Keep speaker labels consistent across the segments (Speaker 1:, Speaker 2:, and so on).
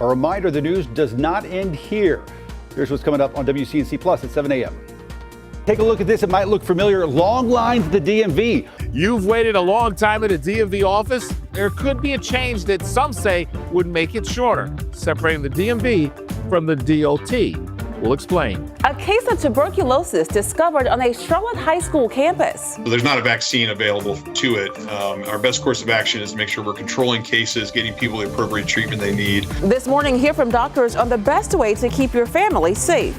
Speaker 1: A reminder, the news does not end here. Here's what's coming up on WCNC Plus at 7 a.m. Take a look at this. It might look familiar. Long lines at the DMV.
Speaker 2: You've waited a long time at a DMV office? There could be a change that some say would make it shorter, separating the DMV from the DOT. We'll explain.
Speaker 3: A case of tuberculosis discovered on a Charlotte High School campus.
Speaker 4: There's not a vaccine available to it. Our best course of action is to make sure we're controlling cases, getting people the appropriate treatment they need.
Speaker 3: This morning, hear from doctors on the best way to keep your family safe.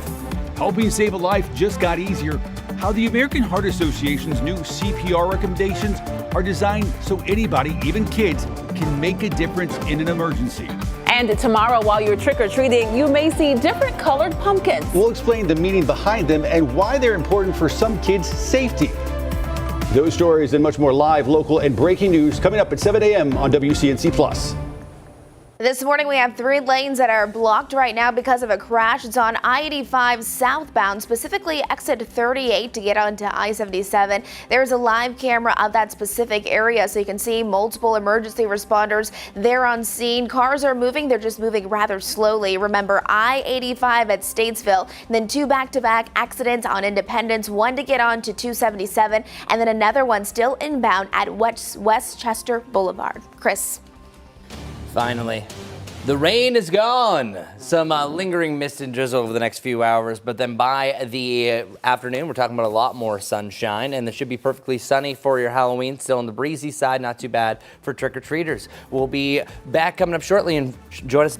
Speaker 1: Helping save a life just got easier. How the American Heart Association's new CPR recommendations are designed so anybody, even kids, can make a difference in an emergency.
Speaker 3: And tomorrow, while you're trick-or-treating, you may see different colored pumpkins.
Speaker 1: We'll explain the meaning behind them and why they're important for some kids' safety. Those stories and much more live, local, and breaking news coming up at 7 a.m. on WCNC Plus.
Speaker 5: This morning, we have 3 lanes that are blocked right now because of a crash. It's on I-85 southbound, specifically exit 38 to get onto I-77. There's a live camera of that specific area, so you can see multiple emergency responders there on scene. Cars are moving. They're just moving rather slowly. Remember, I-85 at Statesville, then 2 back-to-back accidents on Independence, 1 to get on to 277, and then another one still inbound at Westchester Boulevard. Chris.
Speaker 6: Finally, the rain is gone. Some lingering mist and drizzle over the next few hours, but then by the afternoon, we're talking about a lot more sunshine, and it should be perfectly sunny for your Halloween. Still on the breezy side, not too bad for trick-or-treaters. We'll be back coming up shortly, and join us.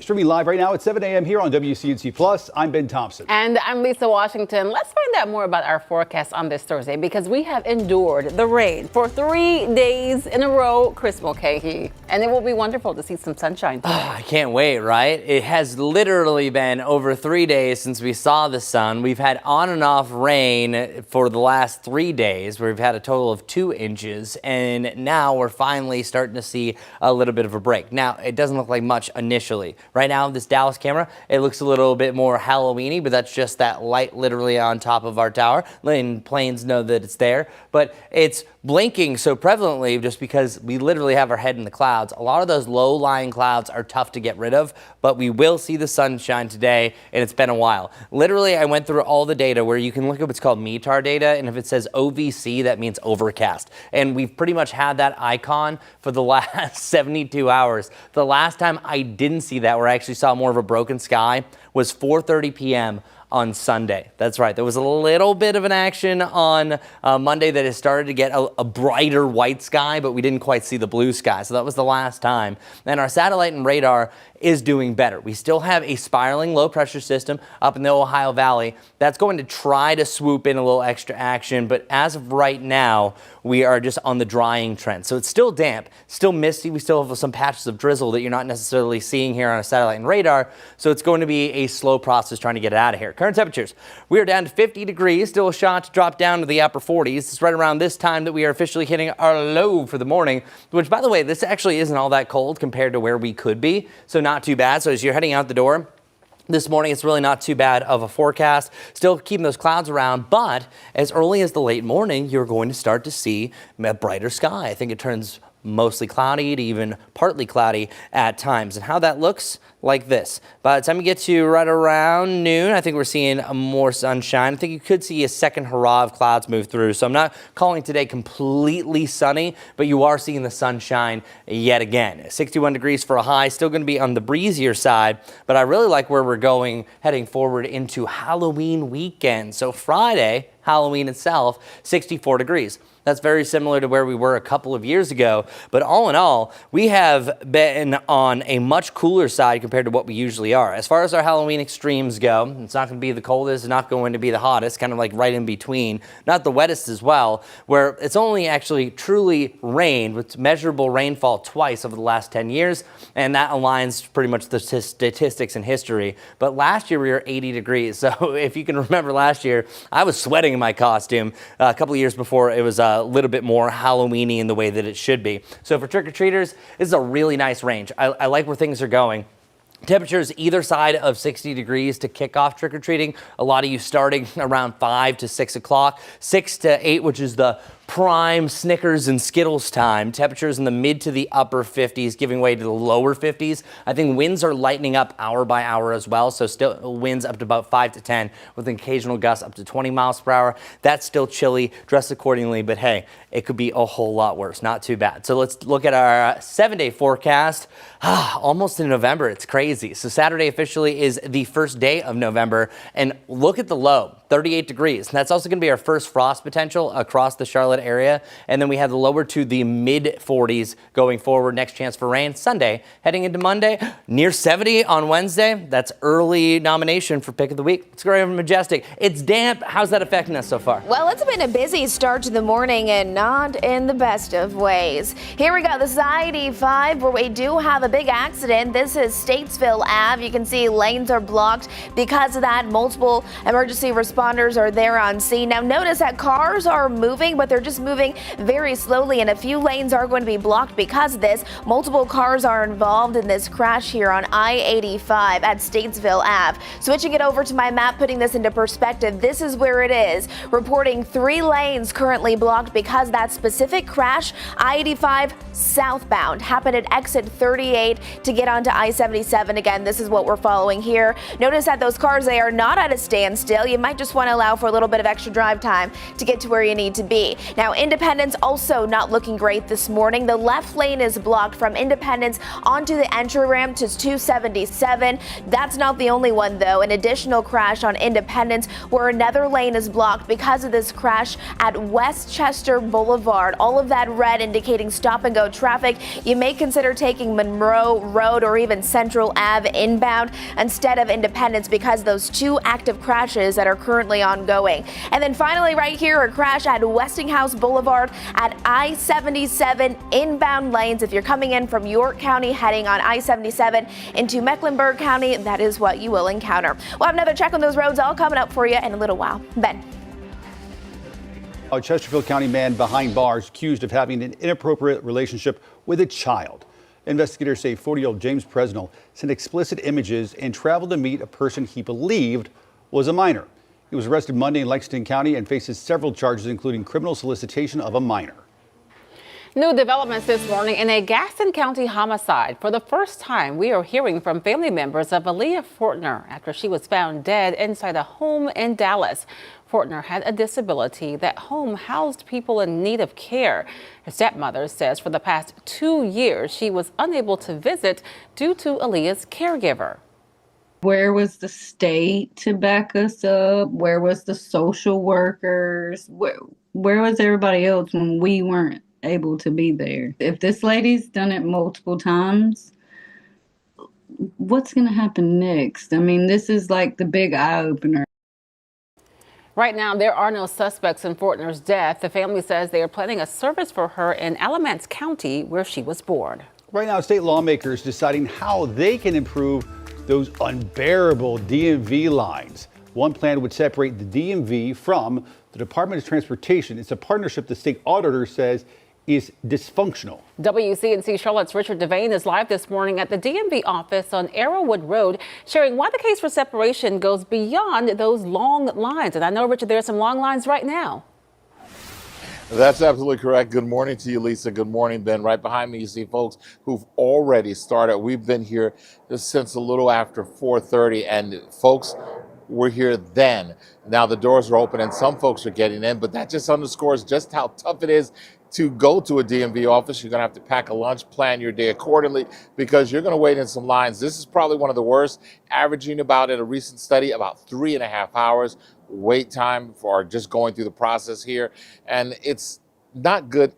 Speaker 1: streaming live right now at 7 a.m. here on WCNC Plus. I'm Ben Thompson.
Speaker 3: And I'm Lisa Washington. Let's find out more about our forecast on this Thursday because we have endured the rain for 3 days in a row, Chris Mulcahy. And it will be wonderful to see some sunshine today.
Speaker 6: I can't wait, right? It has literally been over 3 days since we saw the sun. We've had on and off rain for the last 3 days, where we've had a total of 2 inches. And now we're finally starting to see a little bit of a break. Now, it doesn't look like much initially. Right now, this Dallas camera, it looks a little bit more Halloween-y, but that's just that light literally on top of our tower. And planes know that it's there, but it's blinking so prevalently just because we literally have our head in the clouds. A lot of those low-lying clouds are tough to get rid of, but we will see the sunshine today, and it's been a while. Literally, I went through all the data where you can look at what's called METAR data, and if it says OVC, that means overcast. And we've pretty much had that icon for the last 72 hours. The last time I didn't see that, where I actually saw more of a broken sky, was 4:30 p.m. on Sunday. That's right. There was a little bit of an action on Monday that has started to get a brighter white sky, but we didn't quite see the blue sky. So that was the last time. And our satellite and radar is doing better. We still have a spiraling low pressure system up in the Ohio Valley that's going to try to swoop in a little extra action. But as of right now, we are just on the drying trend. So it's still damp, still misty. We still have some patches of drizzle that you're not necessarily seeing here on a satellite and radar. So it's going to be a slow process trying to get it out of here. Current temperatures, we are down to 50 degrees, still a shot to drop down to the upper 40s. It's right around this time that we are officially hitting our low for the morning, which, by the way, this actually isn't all that cold compared to where we could be. So not too bad. So as you're heading out the door this morning, it's really not too bad of a forecast. Still keeping those clouds around, but as early as the late morning, you're going to start to see a brighter sky. I think it turns mostly cloudy to even partly cloudy at times. And how that looks, like this. By the time you get to right around noon, I think we're seeing more sunshine. I think you could see a second hurrah of clouds move through. So I'm not calling today completely sunny, but you are seeing the sunshine yet again. 61 degrees for a high, still going to be on the breezier side, but I really like where we're going heading forward into Halloween weekend. So Friday, Halloween itself, 64 degrees. That's very similar to where we were a couple of years ago. But all in all, we have been on a much cooler side compared to what we usually are. As far as our Halloween extremes go, it's not going to be the coldest, it's not going to be the hottest, kind of like right in between. Not the wettest as well, where it's only actually truly rained with measurable rainfall twice over the last 10 years. And that aligns pretty much the statistics in history. But last year we were 80 degrees. So if you can remember last year, I was sweating in my costume. A couple of years before, it was a little bit more Halloween-y in the way that it should be. So for trick-or-treaters, this is a really nice range. I like where things are going. Temperatures either side of 60 degrees to kick off trick-or-treating. A lot of you starting around 5 to 6 o'clock. 6 to 8, which is the prime Snickers and Skittles time. Temperatures in the mid to the upper 50s, giving way to the lower 50s. I think winds are lightening up hour by hour as well, so still winds up to about 5 to 10 with an occasional gust up to 20 miles per hour. That's still chilly. Dress accordingly, but hey, it could be a whole lot worse. Not too bad. So let's look at our 7-day forecast. Almost in November. It's crazy. So Saturday officially is the first day of November, and look at the low, 38 degrees. And that's also going to be our first frost potential across the Charlotte area. And then we have the lower to the mid 40s going forward. Next chance for rain Sunday. Heading into Monday, near 70 on Wednesday. That's early nomination for pick of the week. Let's go over Majestic. It's damp. How's that affecting us so far?
Speaker 5: Well, it's been a busy start to the morning and not in the best of ways. Here we go. This is I-85 where we do have a big accident. This is Statesville Ave. You can see lanes are blocked because of that. Multiple emergency responders are there on scene. Now notice that cars are moving, but they're just moving very slowly, and a few lanes are going to be blocked because of this. Multiple cars are involved in this crash here on I-85 at Statesville Ave. Switching it over to my map, putting this into perspective, this is where it is. Reporting 3 lanes currently blocked because that specific crash, I-85 southbound, happened at exit 38 to get onto I-77. Again, this is what we're following here. Notice that those cars, they are not at a standstill. You might just want to allow for a little bit of extra drive time to get to where you need to be. Now, Independence also not looking great this morning. The left lane is blocked from Independence onto the entry ramp to 277. That's not the only one, though. An additional crash on Independence where another lane is blocked because of this crash at Westchester Boulevard. All of that red indicating stop and go traffic. You may consider taking Monroe Road or even Central Ave inbound instead of Independence because of those two active crashes that are currently ongoing. And then finally right here, a crash at Westinghouse Boulevard at I-77 inbound lanes. If you're coming in from York County heading on I-77 into Mecklenburg County, that is what you will encounter. We'll have another check on those roads all coming up for you in a little while. Ben.
Speaker 1: A Chesterfield County man behind bars accused of having an inappropriate relationship with a child. Investigators say 40-year-old James Presnell sent explicit images and traveled to meet a person he believed was a minor. He was arrested Monday in Lexington County and faces several charges, including criminal solicitation of a minor.
Speaker 3: New developments this morning in a Gaston County homicide. For the first time, we are hearing from family members of Aaliyah Fortner after she was found dead inside a home in Dallas. Fortner had a disability. That home housed people in need of care. Her stepmother says for the past 2 years, she was unable to visit due to Aaliyah's caregiver.
Speaker 7: Where was the state to back us up? Where was the social workers? Where was everybody else when we weren't able to be there? If this lady's done it multiple times, what's going to happen next? I mean, this is like the big eye-opener.
Speaker 3: Right now, there are no suspects in Fortner's death. The family says they are planning a service for her in Alamance County, where she was born.
Speaker 1: Right now, state lawmakers deciding how they can improve those unbearable DMV lines. One plan would separate the DMV from the Department of Transportation. It's a partnership the state auditor says is dysfunctional.
Speaker 3: WCNC Charlotte's Richard Devane is live this morning at the DMV office on Arrowwood Road, sharing why the case for separation goes beyond those long lines. And I know, Richard, there are some long lines right now.
Speaker 2: That's absolutely correct. Good morning to you, Lisa. Good morning, Ben. Right behind me, you see folks who've already started. We've been here since a little after 4:30, and folks, we're here then. Now the doors are open and some folks are getting in, but that just underscores just how tough it is to go to a DMV office. You're going to have to pack a lunch, plan your day accordingly, because you're going to wait in some lines. This is probably one of the worst, averaging about, in a recent study, about 3.5 hours wait time for just going through the process here. And it's not good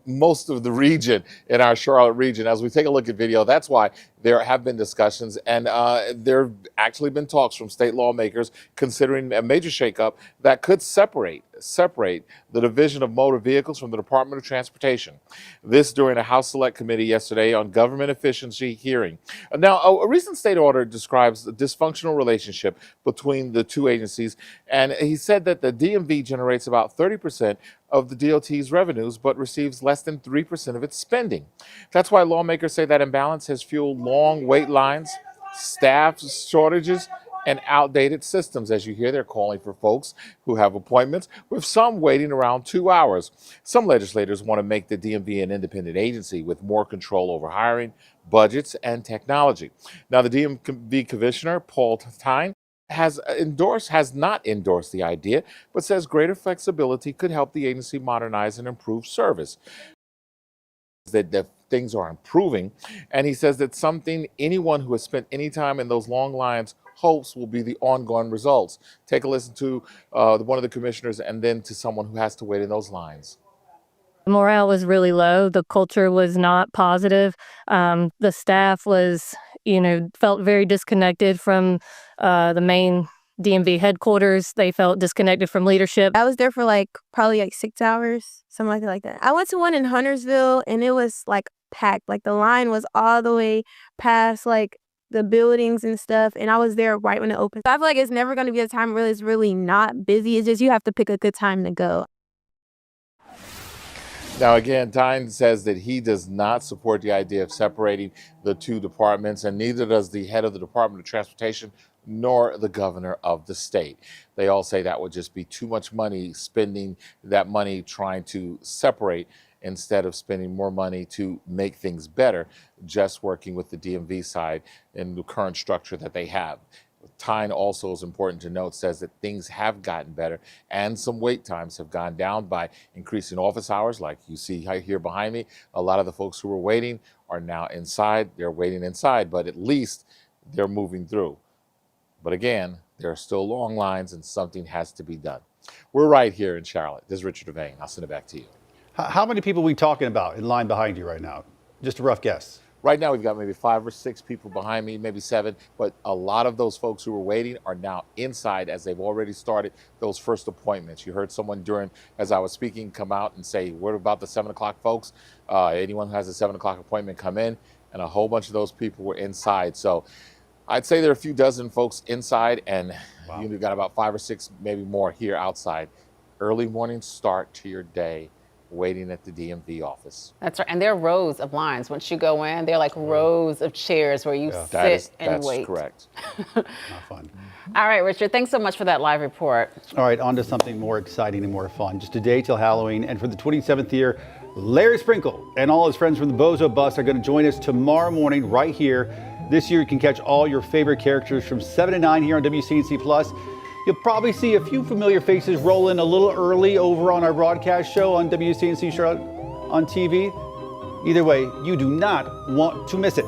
Speaker 2: most of the region, in our Charlotte region. As we take a look at video, that's why there have been discussions, and there have actually been talks from state lawmakers considering a major shakeup that could separate the Division of Motor Vehicles from the Department of Transportation. This during a House Select Committee yesterday on government efficiency hearing. Now, a recent state order describes the dysfunctional relationship between the two agencies, and he said that the DMV generates about 30% of the DOT's revenues, but receives less than 3% of its spending. That's why lawmakers say that imbalance has fueled long wait lines, staff shortages, and outdated systems. As you hear, they're calling for folks who have appointments, with some waiting around 2 hours. Some legislators want to make the DMV an independent agency with more control over hiring, budgets, and technology. Now, the DMV commissioner, Paul Tyne, has not endorsed the idea, but says greater flexibility could help the agency modernize and improve service. That things are improving, and he says that something anyone who has spent any time in those long lines hopes will be the ongoing results. Take a listen to one of the commissioners and then to someone who has to wait in those lines.
Speaker 8: Morale was really low. The culture was not positive. The staff was, felt very disconnected from the main DMV headquarters. They felt disconnected from leadership.
Speaker 9: I was there for probably 6 hours, something like that. I went to one in Huntersville and it was packed. The line was all the way past the buildings and stuff, and I was there right when it opened. I feel like it's never going to be a time where it's really not busy. It's just you have to pick a good time to go.
Speaker 2: Now, again, Tyne says that he does not support the idea of separating the two departments, and neither does the head of the Department of Transportation nor the governor of the state. They all say that would just be too much money, spending that money trying to separate instead of spending more money to make things better, just working with the DMV side in the current structure that they have. Tyne also is important to note, says that things have gotten better and some wait times have gone down by increasing office hours. Like you see here behind me, a lot of the folks who were waiting are now inside. They're waiting inside, but at least they're moving through. But again, there are still long lines and something has to be done. We're right here in Charlotte. This is Richard Devane. I'll send it back to you.
Speaker 1: How many people are we talking about in line behind you right now? Just a rough guess.
Speaker 2: Right now, we've got maybe 5 or 6 people behind me, maybe 7, but a lot of those folks who were waiting are now inside as they've already started those first appointments. You heard someone as I was speaking, come out and say, what about the 7 o'clock folks? Anyone who has a 7 o'clock appointment, come in, and a whole bunch of those people were inside. So I'd say there are a few dozen folks inside, and you've got about 5 or 6, maybe more here outside. Early morning start to your day, waiting at the DMV office.
Speaker 3: That's right. And there are rows of lines. Once you go in, there are like rows of chairs where you sit and wait.
Speaker 2: That's correct.
Speaker 1: Not fun.
Speaker 3: All right, Richard, thanks so much for that live report.
Speaker 1: All right, on to something more exciting and more fun. Just a day till Halloween, and for the 27th year, Larry Sprinkle and all his friends from the Bozo Bus are going to join us tomorrow morning right here. This year, you can catch all your favorite characters from 7 to 9 here on WCNC+. You'll probably see a few familiar faces roll in a little early over on our broadcast show on WCNC Charlotte on TV. Either way, you do not want to miss it.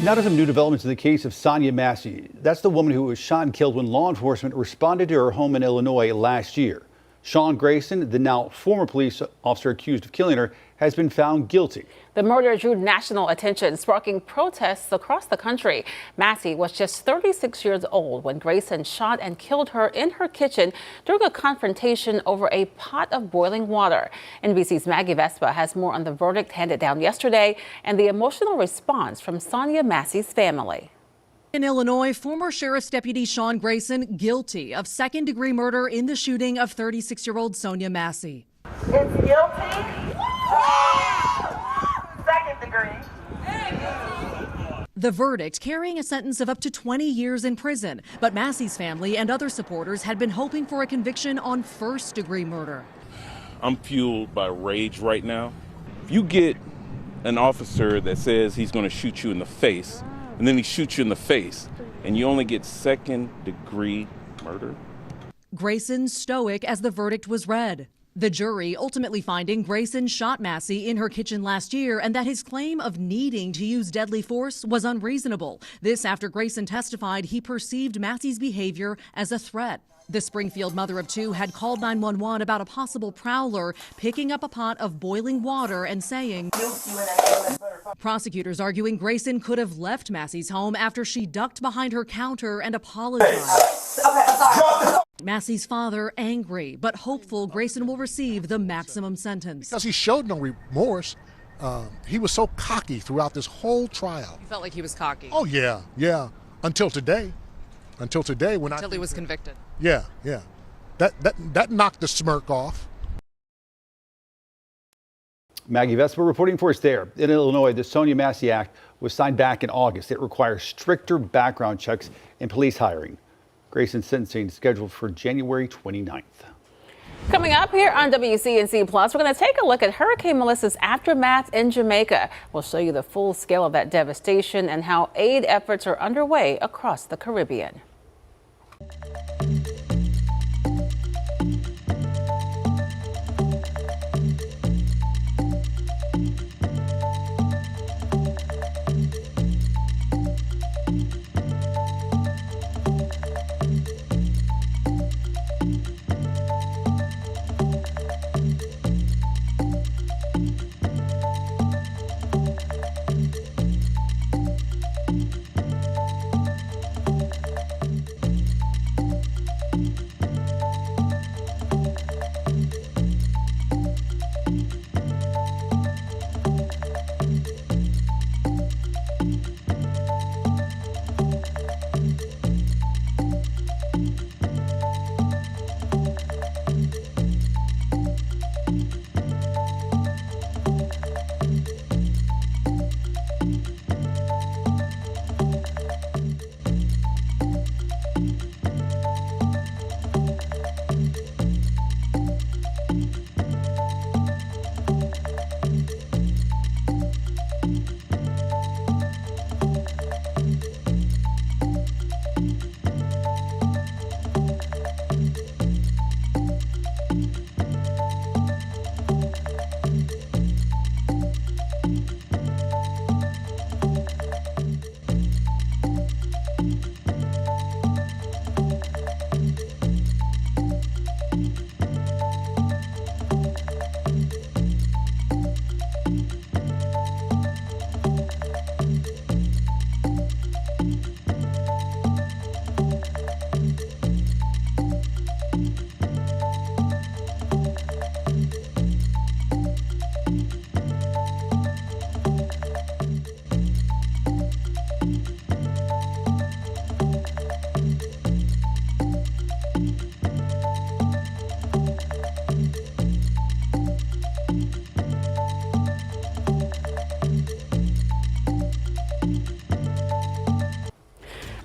Speaker 1: Now to some new developments in the case of Sonia Massey. That's the woman who was shot and killed when law enforcement responded to her home in Illinois last year. Sean Grayson, the now former police officer accused of killing her, has been found guilty.
Speaker 3: The murder drew national attention, sparking protests across the country. Massey was just 36 years old when Grayson shot and killed her in her kitchen during a confrontation over a pot of boiling water. NBC's Maggie Vespa has more on the verdict handed down yesterday and the emotional response from Sonia Massey's family.
Speaker 10: In Illinois, former Sheriff's Deputy Sean Grayson guilty of second-degree murder in the shooting of 36-year-old Sonia Massey.
Speaker 11: It's guilty. Second degree.
Speaker 10: The verdict carrying a sentence of up to 20 years in prison. But Massey's family and other supporters had been hoping for a conviction on first-degree murder.
Speaker 12: I'm fueled by rage right now. If you get an officer that says he's going to shoot you in the face, and then he shoots you in the face, and you only get second-degree murder.
Speaker 10: Grayson stoic as the verdict was read. The jury ultimately finding Grayson shot Massey in her kitchen last year and that his claim of needing to use deadly force was unreasonable. This after Grayson testified he perceived Massey's behavior as a threat. The Springfield mother of two had called 911 about a possible prowler picking up a pot of boiling water and saying, prosecutors arguing Grayson could have left Massey's home after she ducked behind her counter and apologized. Massey's father angry, but hopeful Grayson will receive the maximum sentence.
Speaker 13: Because he showed no remorse. He was so cocky throughout this whole trial.
Speaker 14: You felt like he was cocky?
Speaker 13: Oh, yeah. Until today. Until
Speaker 14: he was convicted.
Speaker 13: Yeah. That knocked the smirk off.
Speaker 1: Maggie Vespa reporting for us there. In Illinois, the Sonia Massey Act was signed back in August. It requires stricter background checks in police hiring. Grayson's sentencing is scheduled for January 29th.
Speaker 3: Coming up here on WCNC Plus, we're going to take a look at Hurricane Melissa's aftermath in Jamaica. We'll show you the full scale of that devastation and how aid efforts are underway across the Caribbean.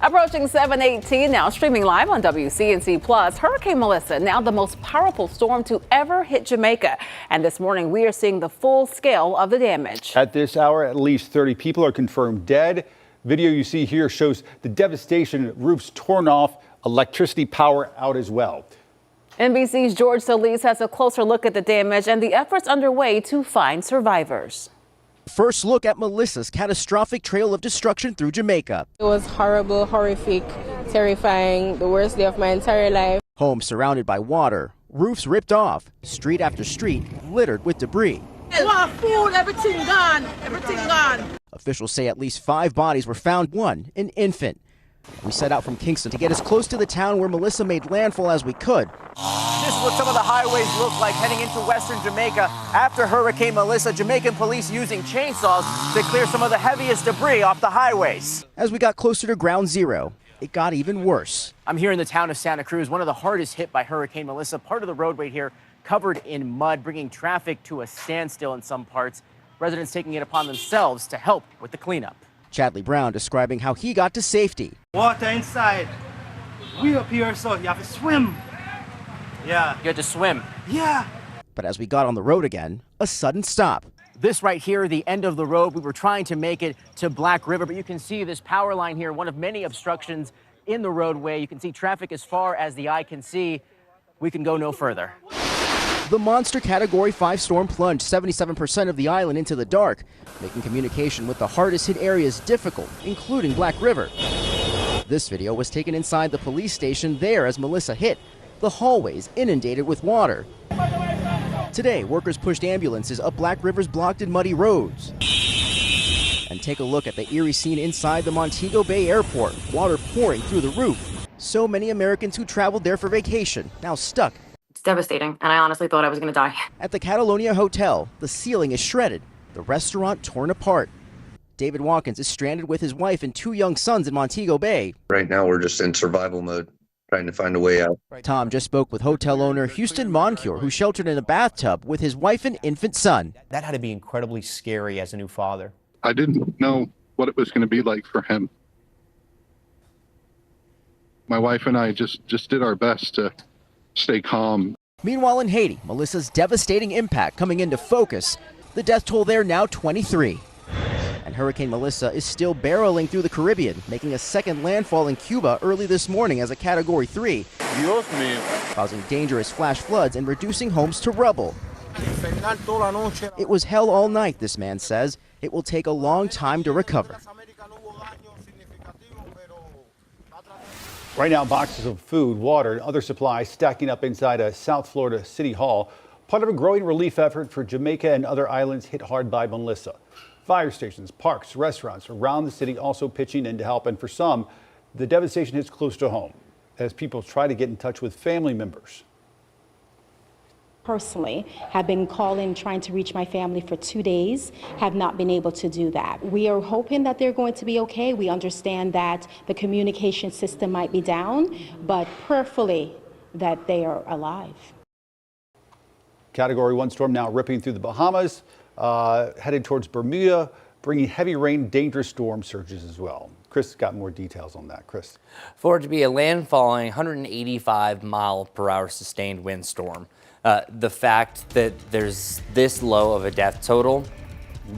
Speaker 3: Approaching 7:18 now, streaming live on WCNC Plus. Hurricane Melissa, now the most powerful storm to ever hit Jamaica. And this morning, we are seeing the full scale of the damage.
Speaker 1: At this hour, at least 30 people are confirmed dead. Video you see here shows the devastation, roofs torn off, electricity power out as well.
Speaker 3: NBC's George Solis has a closer look at the damage and the efforts underway to find survivors.
Speaker 15: First look at Melissa's catastrophic trail of destruction through Jamaica.
Speaker 16: It was horrible, horrific, terrifying, the worst day of my entire life.
Speaker 15: Homes surrounded by water, roofs ripped off, street after street littered with debris.
Speaker 11: Food, everything gone, everything gone.
Speaker 15: Officials say at least 5 bodies were found, one an infant. We set out from Kingston to get as close to the town where Melissa made landfall as we could. This is what some of the highways look like heading into western Jamaica after Hurricane Melissa. Jamaican police using chainsaws to clear some of the heaviest debris off the highways. As we got closer to ground zero, it got even worse. I'm here in the town of Santa Cruz, one of the hardest hit by Hurricane Melissa. Part of the roadway here covered in mud, bringing traffic to a standstill in some parts. Residents taking it upon themselves to help with the cleanup. Chadley Brown describing how he got to safety.
Speaker 17: Water inside. We up here, so you have to swim. Yeah.
Speaker 15: You had to swim?
Speaker 17: Yeah.
Speaker 15: But as we got on the road again, a sudden stop. This right here, the end of the road. We were trying to make it to Black River, but you can see this power line here, one of many obstructions in the roadway. You can see traffic as far as the eye can see. We can go no further. The monster Category 5 storm plunged 77% of the island into the dark, making communication with the hardest hit areas difficult, including Black River. This video was taken inside the police station there as Melissa hit. The hallways inundated with water. Today, workers pushed ambulances up Black River's blocked and muddy roads. And take a look at the eerie scene inside the Montego Bay Airport, water pouring through the roof. So many Americans who traveled there for vacation, now stuck.
Speaker 18: It's devastating, and I honestly thought I was going to die.
Speaker 15: At the Catalonia Hotel, the ceiling is shredded, the restaurant torn apart. David Watkins is stranded with his wife and 2 young sons in Montego Bay.
Speaker 19: Right now, we're just in survival mode, trying to find a way out.
Speaker 15: Tom just spoke with hotel owner Houston Moncure, who sheltered in a bathtub with his wife and infant son.
Speaker 20: That had to be incredibly scary as a new father.
Speaker 21: I didn't know what it was going to be like for him. My wife and I just did our best to stay calm.
Speaker 15: Meanwhile, in Haiti, Melissa's devastating impact coming into focus. The death toll there now 23. And Hurricane Melissa is still barreling through the Caribbean, making a second landfall in Cuba early this morning as a Category 3, causing dangerous flash floods and reducing homes to rubble. It was hell all night, this man says. It will take a long time to recover.
Speaker 1: Right now, boxes of food, water, and other supplies stacking up inside a South Florida City Hall, part of a growing relief effort for Jamaica and other islands hit hard by Melissa. Fire stations, parks, restaurants around the city also pitching in to help, and for some, the devastation hits close to home as people try to get in touch with family members.
Speaker 22: Personally, have been calling, trying to reach my family for 2 days, have not been able to do that. We are hoping that they're going to be okay. We understand that the communication system might be down, but prayerfully that they are alive.
Speaker 1: Category 1 storm now ripping through the Bahamas, headed towards Bermuda, bringing heavy rain, dangerous storm surges as well. Chris got more details on that. Chris.
Speaker 6: For it to be a landfalling 185 mile per hour sustained windstorm. The fact that there's this low of a death total,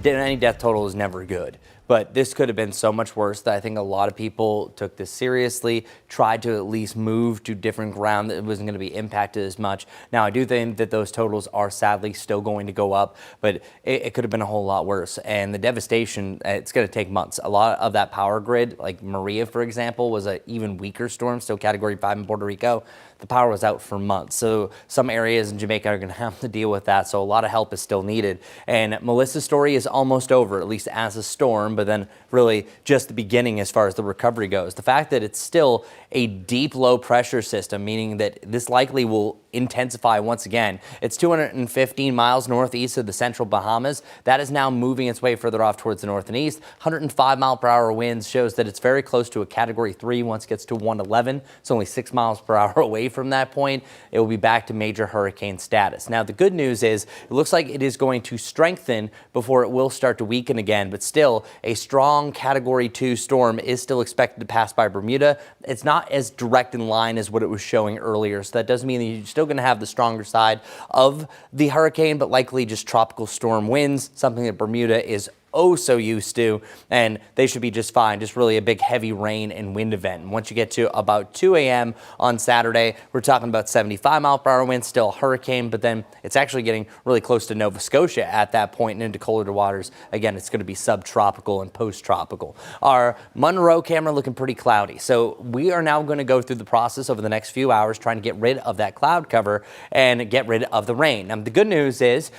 Speaker 6: any death total is never good. But this could have been so much worse that I think a lot of people took this seriously, tried to at least move to different ground that wasn't going to be impacted as much. Now, I do think that those totals are sadly still going to go up, but it could have been a whole lot worse. And the devastation, it's going to take months. A lot of that power grid, like Maria, for example, was an even weaker storm, still Category 5 in Puerto Rico. The power was out for months. So some areas in Jamaica are going to have to deal with that. So a lot of help is still needed. And Melissa's story is almost over, at least as a storm, but then really just the beginning as far as the recovery goes. The fact that it's still a deep low pressure system, meaning that this likely will intensify once again. It's 215 miles northeast of the central Bahamas. That is now moving its way further off towards the north and east. 105 mile per hour winds shows that it's very close to a Category 3 once it gets to 111. It's only 6 miles per hour away from that point. It will be back to major hurricane status. Now, the good news is it looks like it is going to strengthen before it will start to weaken again, but still a strong Category 2 storm is still expected to pass by Bermuda. It's not as direct in line as what it was showing earlier, so that doesn't mean that you're still going to have the stronger side of the hurricane, but likely just tropical storm winds, something that Bermuda is oh so used to, and they should be just fine. Just really a big heavy rain and wind event. And once you get to about 2 a.m. on Saturday, we're talking about 75 mile per hour winds, still a hurricane, but then it's actually getting really close to Nova Scotia at that point and into colder waters. Again, it's going to be subtropical and post-tropical. Our Monroe camera looking pretty cloudy. So we are now going to go through the process over the next few hours trying to get rid of that cloud cover and get rid of the rain. Now, the good news is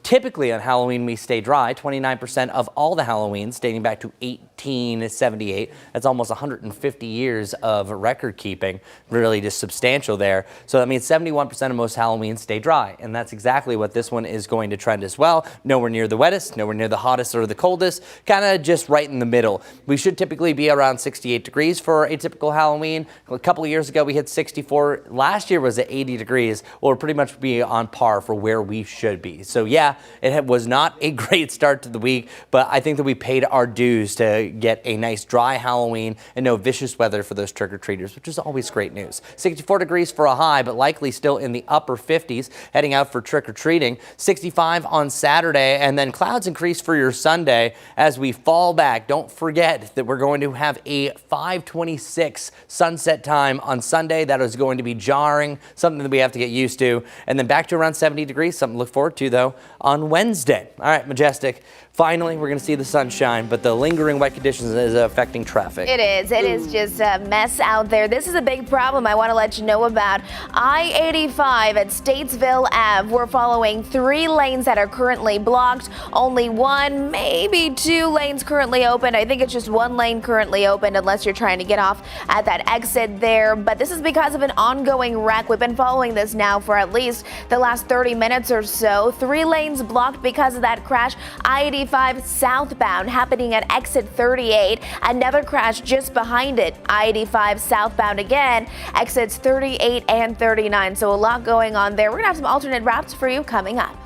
Speaker 6: typically on Halloween, we stay dry. 29% of all the Halloweens dating back to 1878. That's almost 150 years of record keeping, really just substantial there. So that means 71% of most Halloweens stay dry. And that's exactly what this one is going to trend as well. Nowhere near the wettest, nowhere near the hottest or the coldest, kind of just right in the middle. We should typically be around 68 degrees for a typical Halloween. A couple of years ago, we hit 64. Last year was at 80 degrees. We'll pretty much be on par for where we should be. So yeah, that. It was not a great start to the week, but I think that we paid our dues to get a nice dry Halloween and no vicious weather for those trick-or-treaters, which is always great news. 64 degrees for a high, but likely still in the upper 50s heading out for trick-or-treating. 65 on Saturday, and then clouds increase for your Sunday as we fall back. Don't forget that we're going to have a 5:26 sunset time on Sunday. That is going to be jarring, something that we have to get used to. And then back to around 70 degrees, something to look forward to, though, on Wednesday. All right, Majestic. Finally, we're going to see the sunshine, but the lingering wet conditions is affecting traffic.
Speaker 4: It is. It is just a mess out there. This is a big problem I want to let you know about. I-85 at Statesville Ave. We're following 3 lanes that are currently blocked. Only 1, maybe 2 lanes currently open. I think it's just 1 lane currently open unless you're trying to get off at that exit there. But this is because of an ongoing wreck. We've been following this now for at least the last 30 minutes or so. 3 lanes blocked because of that crash. I-85 southbound happening at exit 38. Another crash just behind it. I-85 southbound again, exits 38 and 39. So a lot going on there. We're going to have some alternate routes for you coming up.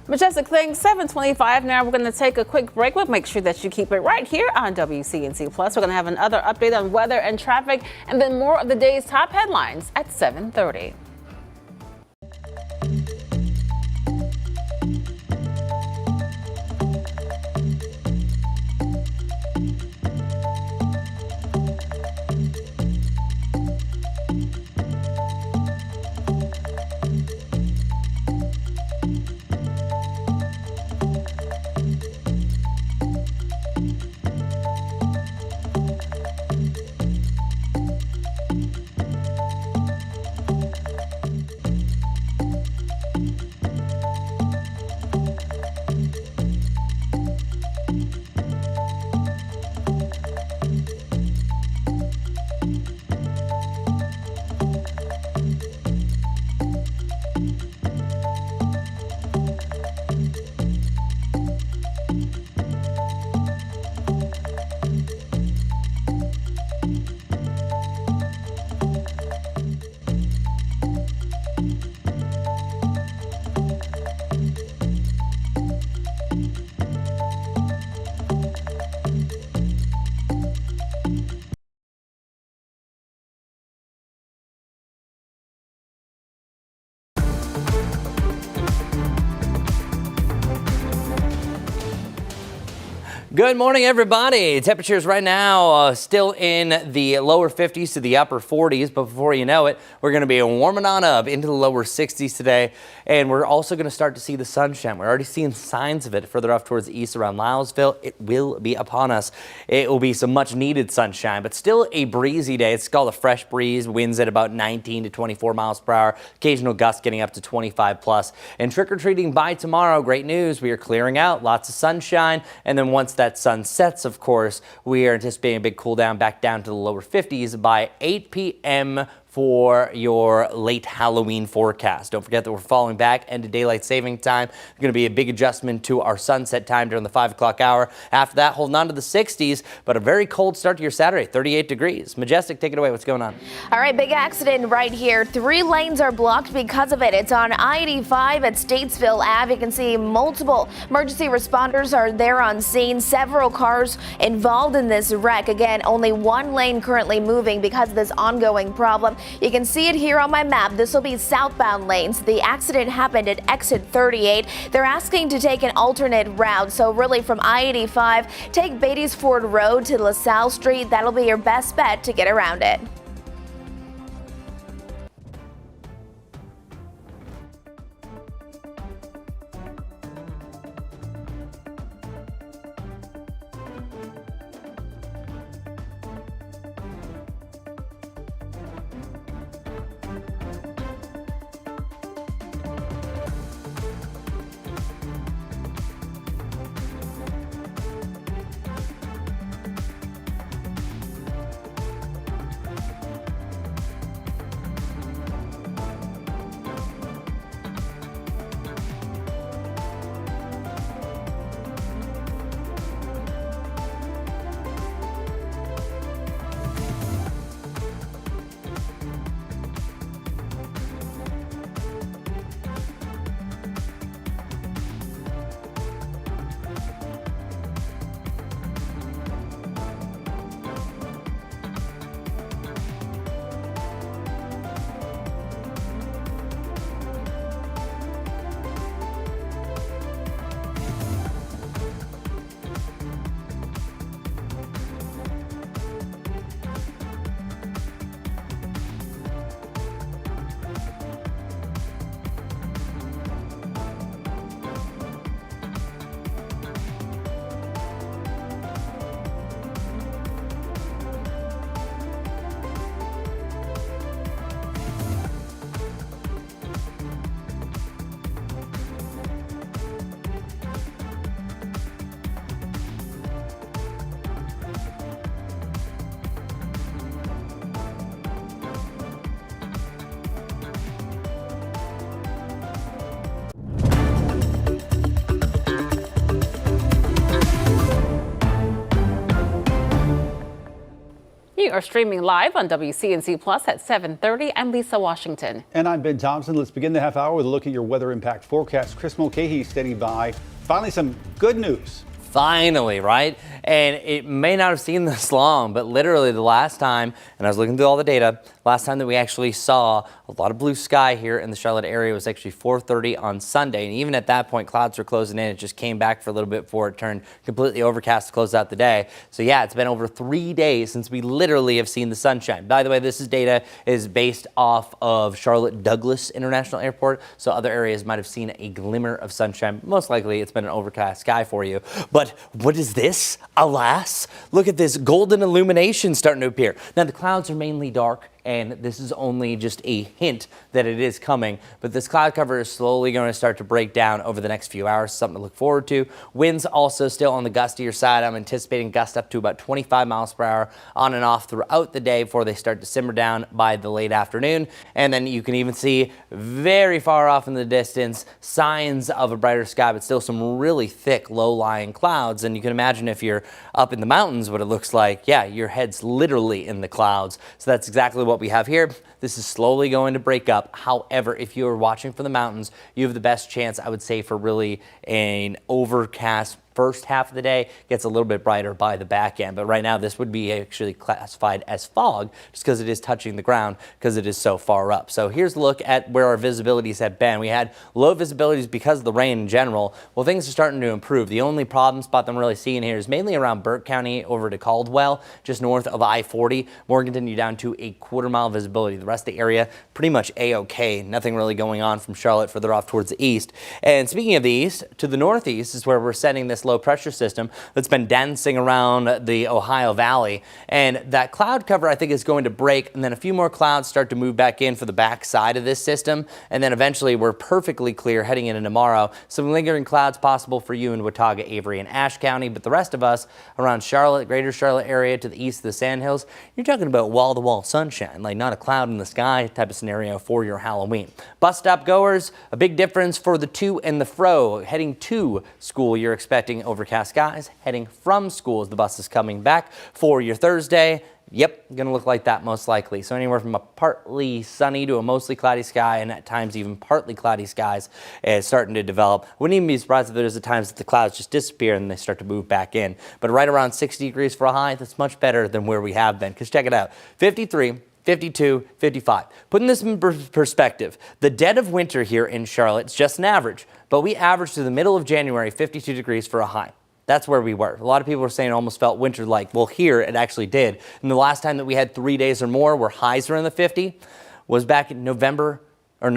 Speaker 3: Majestic thing, 7:25 now. We're going to take a quick break, but make sure that you keep it right here on WCNC Plus. We're going to have another update on weather and traffic, and then more of the day's top headlines at 7:30.
Speaker 6: Good morning, everybody. Temperatures right now still in the lower 50s to the upper 40s, but before you know it, we're going to be warming on up into the lower 60s today, and we're also going to start to see the sunshine. We're already seeing signs of it further off towards the east around Lylesville. It will be upon us. It will be some much needed sunshine, but still a breezy day. It's called a fresh breeze, winds at about 19 to 24 miles per hour, occasional gusts getting up to 25 plus. And trick-or-treating by tomorrow, great news, we are clearing out, lots of sunshine, and then once that sun sets, of course, we are anticipating a big cool down back down to the lower 50s by 8 p.m. for your late Halloween forecast. Don't forget that we're falling back into daylight saving time. There's going to be a big adjustment to our sunset time during the 5 o'clock hour. After that, holding on to the 60s, but a very cold start to your Saturday, 38 degrees. Majestic, take it away. What's going on?
Speaker 4: All right, big accident right here. 3 lanes are blocked because of it. It's on I-85 at Statesville Ave. You can see multiple emergency responders are there on scene. Several cars involved in this wreck. Again, only 1 lane currently moving because of this ongoing problem. You can see it here on my map. This will be southbound lanes. The accident happened at exit 38. They're asking to take an alternate route. So really from I-85, take Beatties Ford Road to LaSalle Street. That'll be your best bet to get around it.
Speaker 3: We are streaming live on WCNC Plus at 7:30. I'm Lisa Washington.
Speaker 1: And I'm Ben Thompson. Let's begin the half hour with a look at your weather impact forecast. Chris Mulcahy standing by. Finally, some good news.
Speaker 6: Finally, right? And it may not have seemed this long, but literally the last time, and I was looking through all the data, last time that we actually saw a lot of blue sky here in the Charlotte area was actually 4:30 on Sunday. And even at that point, clouds were closing in. It just came back for a little bit before it turned completely overcast to close out the day. So yeah, it's been over 3 days since we literally have seen the sunshine. By the way, this data is based off of Charlotte Douglas International Airport. So other areas might have seen a glimmer of sunshine. Most likely it's been an overcast sky for you. But what is this? Alas, look at this golden illumination starting to appear. Now the clouds are mainly dark, and this is only just a hint that it is coming, but this cloud cover is slowly going to start to break down over the next few hours, something to look forward to. Winds also still on the gustier side. I'm anticipating gusts up to about 25 miles per hour on and off throughout the day before they start to simmer down by the late afternoon. And then you can even see very far off in the distance signs of a brighter sky, but still some really thick low-lying clouds. And you can imagine if you're up in the mountains what it looks like. Yeah, your head's literally in the clouds. So that's exactly what we have here. This is slowly going to break up. However, if you are watching from the mountains, you have the best chance, I would say, for really an overcast first half of the day. Gets a little bit brighter by the back end, but right now this would be actually classified as fog just because it is touching the ground because it is so far up. So here's a look at where our visibilities have been. We had low visibilities because of the rain in general. Well, things are starting to improve. The only problem spot that I'm really seeing here is mainly around Burke County over to Caldwell, just north of I-40. Morganton, you're down to a quarter-mile visibility. The rest of the area pretty much A-OK. Nothing really going on from Charlotte further off towards the east. And speaking of the east, to the northeast is where we're sending this low pressure system that's been dancing around the Ohio Valley. And that cloud cover, I think, is going to break, and then a few more clouds start to move back in for the back side of this system. And then eventually we're perfectly clear heading into tomorrow. Some lingering clouds possible for you in Watauga, Avery, and Ashe County. But the rest of us around Charlotte, greater Charlotte area to the east of the Sandhills, you're talking about wall-to-wall sunshine, like not a cloud in the sky type of scenario for your Halloween. Bus stop goers, a big difference for the to and the fro. Heading to school, you're expecting overcast skies. Heading from school as the bus is coming back for your Thursday. Yep, going to look like that most likely. So anywhere from a partly sunny to a mostly cloudy sky, and at times even partly cloudy skies is starting to develop. Wouldn't even be surprised if there's the times that the clouds just disappear and they start to move back in. But right around 60 degrees for a high, that's much better than where we have been. Because check it out, 53, 52, 55. Putting this in perspective, the dead of winter here in Charlotte is just an average, but we averaged to the middle of January 52 degrees for a high. That's where we were. A lot of people were saying it almost felt winter-like. Well, here it actually did. And the last time that we had 3 days or more where highs were in the 50 was back in November. We're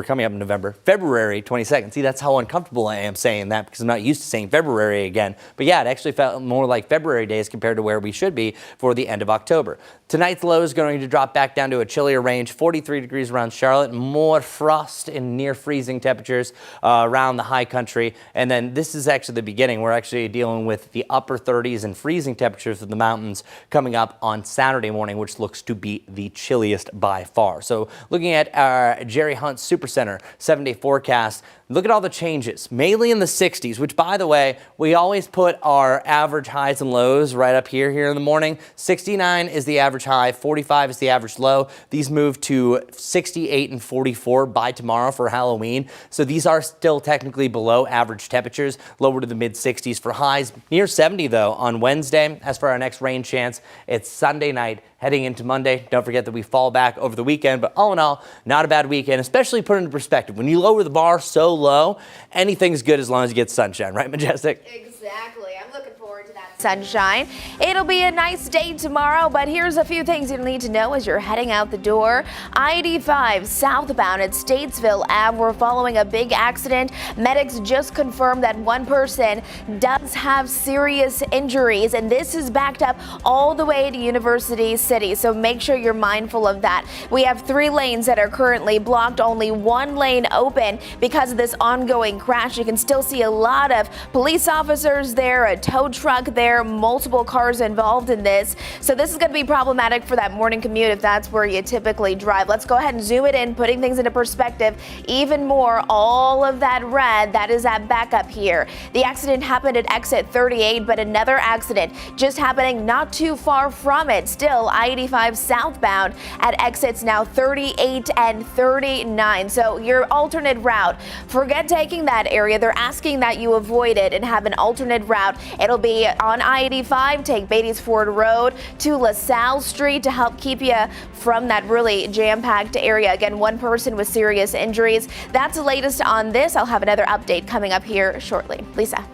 Speaker 6: coming up in November, February 22nd. See, that's how uncomfortable I am saying that because I'm not used to saying February again. But yeah, it actually felt more like February days compared to where we should be for the end of October. Tonight's low is going to drop back down to a chillier range, 43 degrees around Charlotte, more frost and near freezing temperatures around the high country. And then this is actually the beginning. We're actually dealing with the upper 30s and freezing temperatures of the mountains coming up on Saturday morning, which looks to be the chilliest by far. So looking at our Jerry Hunt Supercenter 7-day forecast, look at all the changes, mainly in the 60s, which, by the way, we always put our average highs and lows right up here in the morning. 69 is the average high, 45 is the average low. These move to 68 and 44 by tomorrow for Halloween. So these are still technically below average temperatures, lower to the mid 60s for highs. Near 70, though, on Wednesday. As for our next rain chance, it's Sunday night. Heading into Monday, don't forget that we fall back over the weekend, but all in all, not a bad weekend, especially put into perspective. When you lower the bar so low, anything's good as long as you get sunshine, right, Majestic?
Speaker 4: Exactly. I'm looking forward to that sunshine. It'll be a nice day tomorrow, but here's a few things you'll need to know as you're heading out the door. I-85 southbound at Statesville Ave. We're following a big accident. Medics just confirmed that one person does have serious injuries, and this is backed up all the way to University City, so make sure you're mindful of that. We have 3 lanes that are currently blocked, only 1 lane open because of this ongoing crash. You can still see a lot of police officers there, a tow truck stuck there, multiple cars involved in this. So this is going to be problematic for that morning commute if that's where you typically drive. Let's go ahead and zoom it in, putting things into perspective even more. All of that red, that is at backup here. The accident happened at exit 38, but another accident just happening not too far from it. Still, I-85 southbound at exits now 38 and 39. So your alternate route, forget taking that area. They're asking that you avoid it and have an alternate route. It'll be on I-85, take Beatties Ford Road to LaSalle Street to help keep you from that really jam-packed area. Again, one person with serious injuries. That's the latest on this. I'll have another update coming up here shortly. Lisa.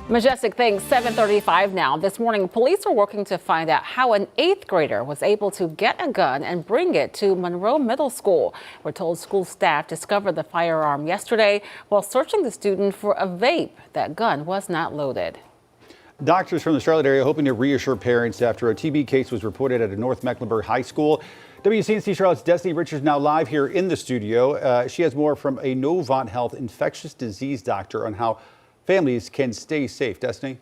Speaker 3: Majestic things, 7:35 now. This morning, police are working to find out how an 8th grader was able to get a gun and bring it to Monroe Middle School. We're told school staff discovered the firearm yesterday while searching the student for a vape. That gun was not loaded.
Speaker 1: Doctors from the Charlotte area hoping to reassure parents after a TB case was reported at a North Mecklenburg high school. WCNC Charlotte's Destiny Richards now live here in the studio. She has more from a Novant Health infectious disease doctor on how families can stay safe. Destiny?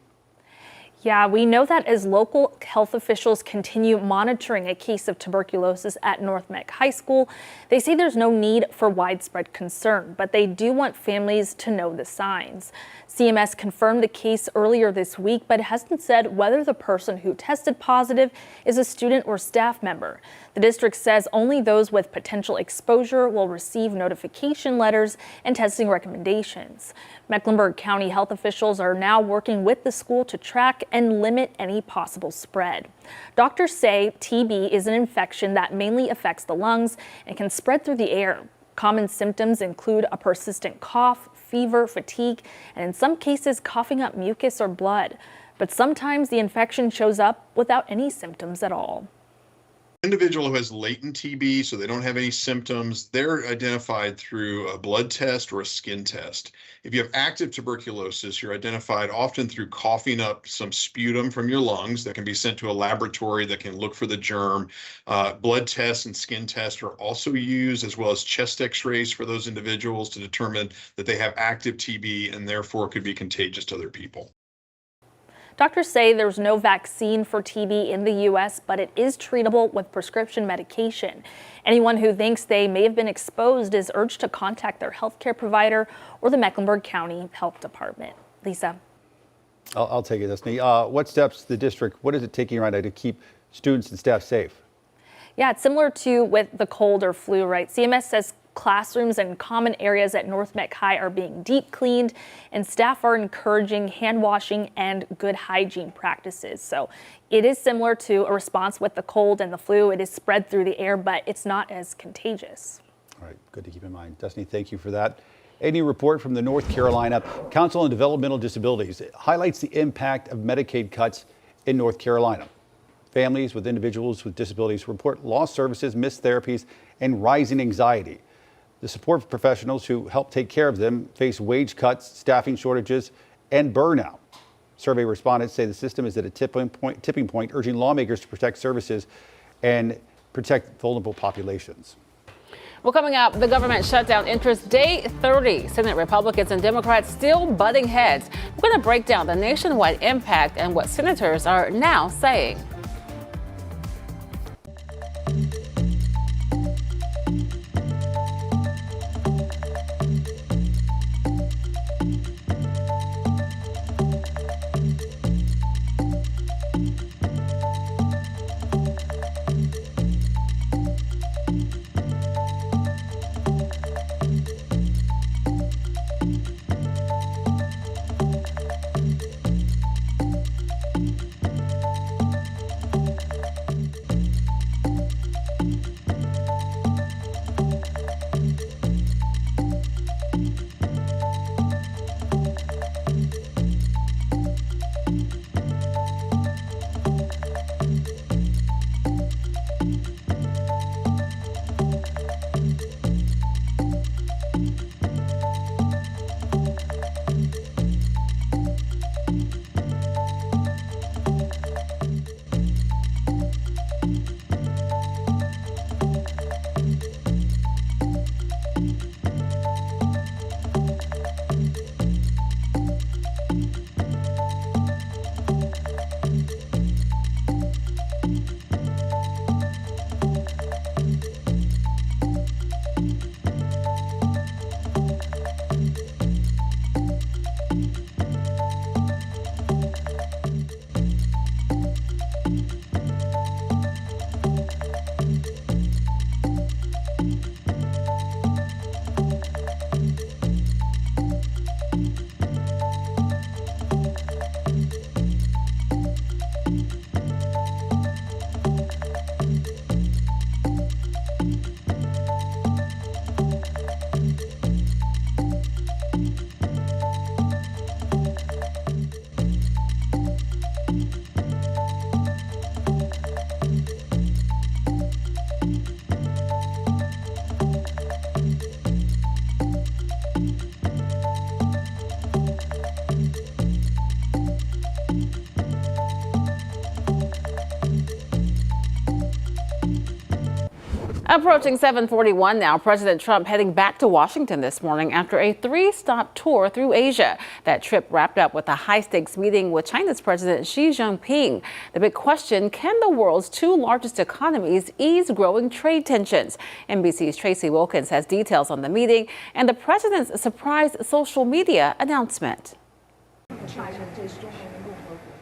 Speaker 5: Yeah, we know that as local health officials continue monitoring a case of tuberculosis at North Meck High School, they say there's no need for widespread concern, but they do want families to know the signs. CMS confirmed the case earlier this week, but hasn't said whether the person who tested positive is a student or staff member. The district says only those with potential exposure will receive notification letters and testing recommendations. Mecklenburg County health officials are now working with the school to track and limit any possible spread. Doctors say TB is an infection that mainly affects the lungs and can spread through the air. Common symptoms include a persistent cough, fever, fatigue, and in some cases coughing up mucus or blood. But sometimes the infection shows up without any symptoms at all.
Speaker 7: Individual who has latent TB, so they don't have any symptoms, they're identified through a blood test or a skin test. If you have active tuberculosis, you're identified often through coughing up some sputum from your lungs that can be sent to a laboratory that can look for the germ. Blood tests and skin tests are also used, as well as chest x-rays for those individuals to determine that they have active TB and therefore could be contagious to other people.
Speaker 5: Doctors say there's no vaccine for TB in the U.S., but it is treatable with prescription medication. Anyone who thinks they may have been exposed is urged to contact their healthcare provider or the Mecklenburg County Health Department. Lisa.
Speaker 1: I'll take it, Destiny. What steps the district, what is it taking right now to keep students and staff safe?
Speaker 5: Yeah, it's similar to with the cold or flu, right? CMS says classrooms and common areas at North Meck High are being deep cleaned, and staff are encouraging hand washing and good hygiene practices. So it is similar to a response with the cold and the flu. It is spread through the air, but it's not as contagious.
Speaker 1: All right, good to keep in mind. Destiny, thank you for that. A new report from the North Carolina Council on Developmental Disabilities highlights the impact of Medicaid cuts in North Carolina. Families with individuals with disabilities report lost services, missed therapies, and rising anxiety. The support professionals who help take care of them face wage cuts, staffing shortages, and burnout. Survey respondents say the system is at a tipping point, urging lawmakers to protect services and protect vulnerable populations.
Speaker 3: Well, coming up, the government shutdown enters day 30. Senate Republicans and Democrats still butting heads. We're going to break down the nationwide impact and what senators are now saying. Approaching 7:41 now, President Trump heading back to Washington this morning after a 3-stop tour through Asia. That trip wrapped up with a high-stakes meeting with China's President Xi Jinping. The big question, can the world's 2 largest economies ease growing trade tensions? NBC's Tracy Wilkins has details on the meeting and the president's surprise social media announcement.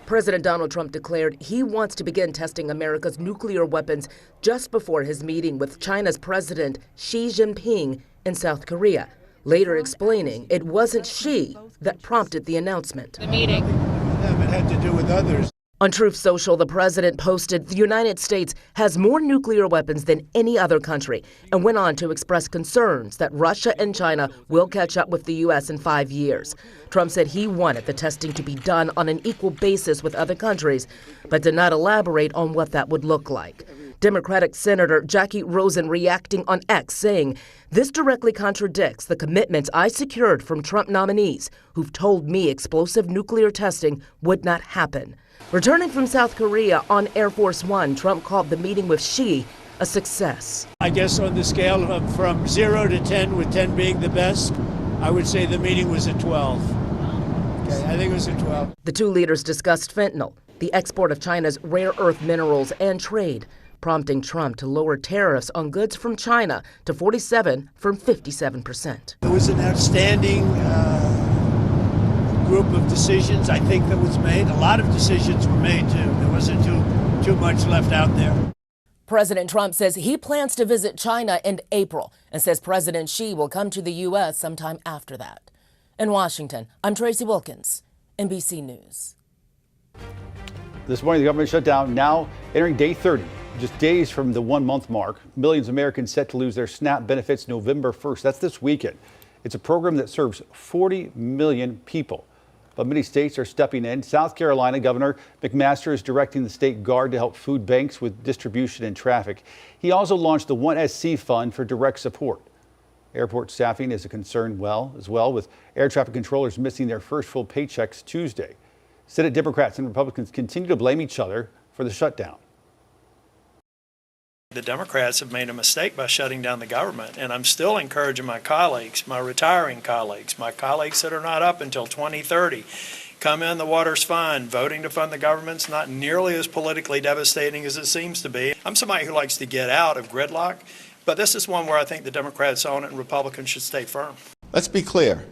Speaker 8: President Donald Trump declared he wants to begin testing America's nuclear weapons just before his meeting with China's President Xi Jinping in South Korea, later explaining it wasn't Xi that prompted the announcement.
Speaker 9: The meeting. It had to do with others.
Speaker 8: On Truth Social, the president posted the United States has more nuclear weapons than any other country and went on to express concerns that Russia and China will catch up with the U.S. in 5 years. Trump said he wanted the testing to be done on an equal basis with other countries, but did not elaborate on what that would look like. Democratic Senator Jackie Rosen reacting on X, saying, "This directly contradicts the commitments I secured from Trump nominees who've told me explosive nuclear testing would not happen." Returning from South Korea on Air Force One, Trump called the meeting with Xi a success.
Speaker 9: I guess on the scale of from 0 to 10, with 10 being the best, I would say the meeting was a 12. Okay, I think it was a 12.
Speaker 8: The 2 leaders discussed fentanyl, the export of China's rare earth minerals, and trade, prompting Trump to lower tariffs on goods from China to 47% from 57%.
Speaker 9: It was an outstanding group of decisions, I think, that was made. A lot of decisions were made, too. There wasn't too much left out there.
Speaker 8: President Trump says he plans to visit China in April and says President Xi will come to the U.S. sometime after that. In Washington, I'm Tracy Wilkins, NBC News.
Speaker 1: This morning, the government shutdown now entering day 30, just days from the 1-month mark. Millions of Americans set to lose their SNAP benefits November 1st. That's this weekend. It's a program that serves 40 million people. But many states are stepping in. South Carolina Governor McMaster is directing the state guard to help food banks with distribution and traffic. He also launched the 1SC Fund for direct support. Airport staffing is a concern as well, with air traffic controllers missing their first full paychecks Tuesday. Senate Democrats and Republicans continue to blame each other for the shutdown.
Speaker 23: The Democrats have made a mistake by shutting down the government, and I'm still encouraging my colleagues, my retiring colleagues, my colleagues that are not up until 2030. Come in, the water's fine. Voting to fund the government's not nearly as politically devastating as it seems to be. I'm somebody who likes to get out of gridlock, but this is one where I think the Democrats own it and Republicans should stay firm.
Speaker 2: Let's be clear.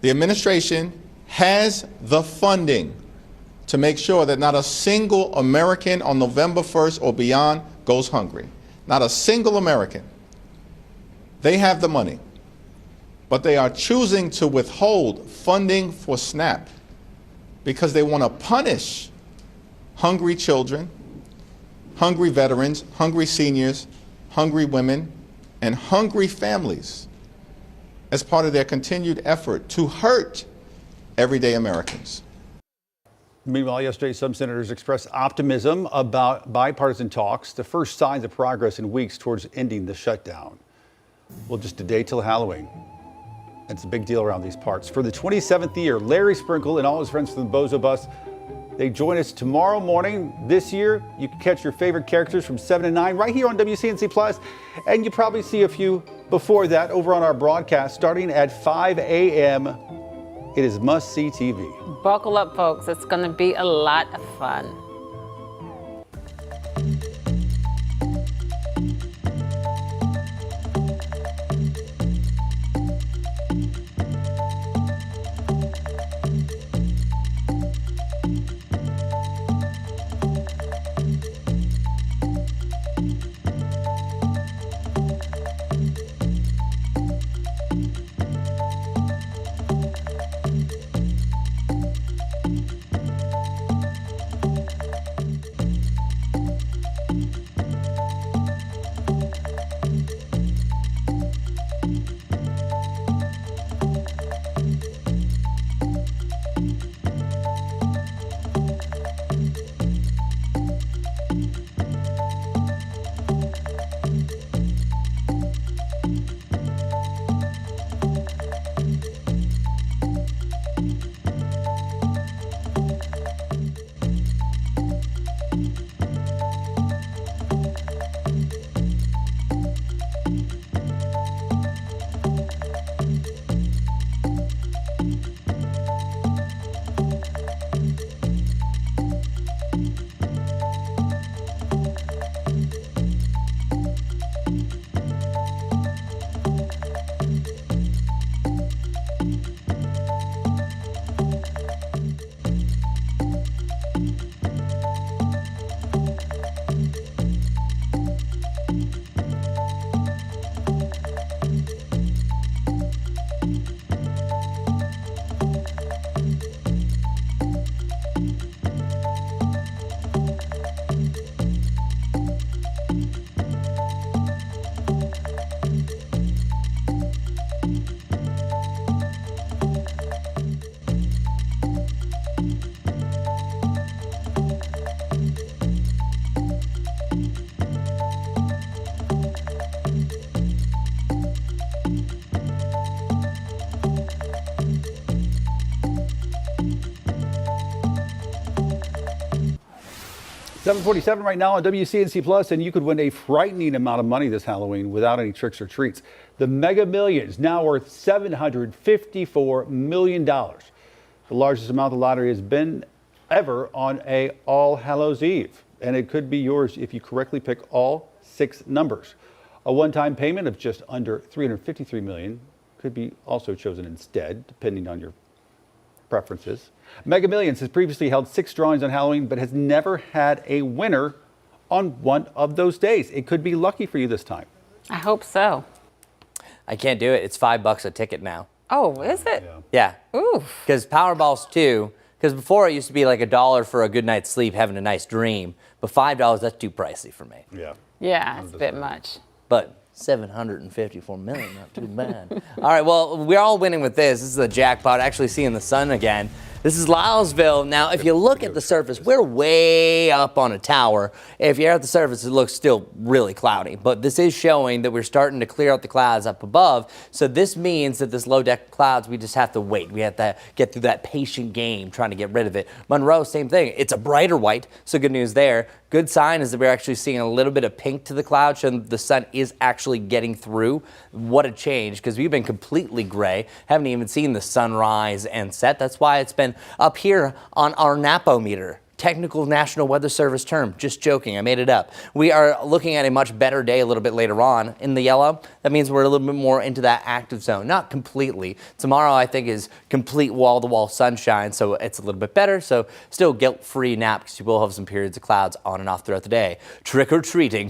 Speaker 2: The administration has the funding to make sure that not a single American on November 1st or beyond goes hungry. Not a single American. They have the money, but they are choosing to withhold funding for SNAP because they want to punish hungry children, hungry veterans, hungry seniors, hungry women, and hungry families as part of their continued effort to hurt everyday Americans.
Speaker 1: Meanwhile, yesterday, some senators expressed optimism about bipartisan talks, the first signs of progress in weeks towards ending the shutdown. Well, just a day till Halloween. It's a big deal around these parts. For the 27th year, Larry Sprinkle and all his friends from the Bozo Bus, they join us tomorrow morning. This year, you can catch your favorite characters from 7 to 9 right here on WCNC Plus, and you probably see a few before that over on our broadcast starting at 5 a.m. It is must-see TV.
Speaker 3: Buckle up, folks. It's going to be a lot of fun.
Speaker 1: 7:47 right now on WCNC Plus, and you could win a frightening amount of money this Halloween without any tricks or treats. The Mega Millions, now worth $754 million. The largest amount the lottery has been ever on a All Hallows Eve. And it could be yours if you correctly pick all 6 numbers. A one-time payment of just under $353 million could be also chosen instead, depending on your preferences. Mega Millions has previously held 6 drawings on Halloween, but has never had a winner on one of those days. It could be lucky for you this time.
Speaker 3: I hope so.
Speaker 6: I can't do it. It's $5 a ticket now.
Speaker 3: Oh, is it?
Speaker 6: Yeah.
Speaker 3: Ooh.
Speaker 6: Because Powerball's $2. Because before it used to be like $1 for a good night's sleep, having a nice dream. But $5, that's too pricey for me.
Speaker 1: Yeah.
Speaker 3: Yeah, it's a bit much.
Speaker 6: But 754 million, not too bad. All right, well, we're all winning with this. This is the jackpot, actually seeing the sun again. This is Lylesville. Now, if you look at the surface, we're way up on a tower. If you're at the surface, it looks still really cloudy. But this is showing that we're starting to clear out the clouds up above. So this means that this low deck clouds, we just have to wait. We have to get through that patient game trying to get rid of it. Monroe, same thing. It's a brighter white, so good news there. Good sign is that we're actually seeing a little bit of pink to the cloud, showing the sun is actually getting through. What a change, because we've been completely gray. Haven't even seen the sunrise and set. That's why it's been up here on our Napometer. Technical National Weather Service term. Just joking, I made it up. We are looking at a much better day a little bit later on. In the yellow, that means we're a little bit more into that active zone. Not completely. Tomorrow, I think, is complete wall-to-wall sunshine, so it's a little bit better. So still guilt-free nap, because you will have some periods of clouds on and off throughout the day. Trick-or-treating.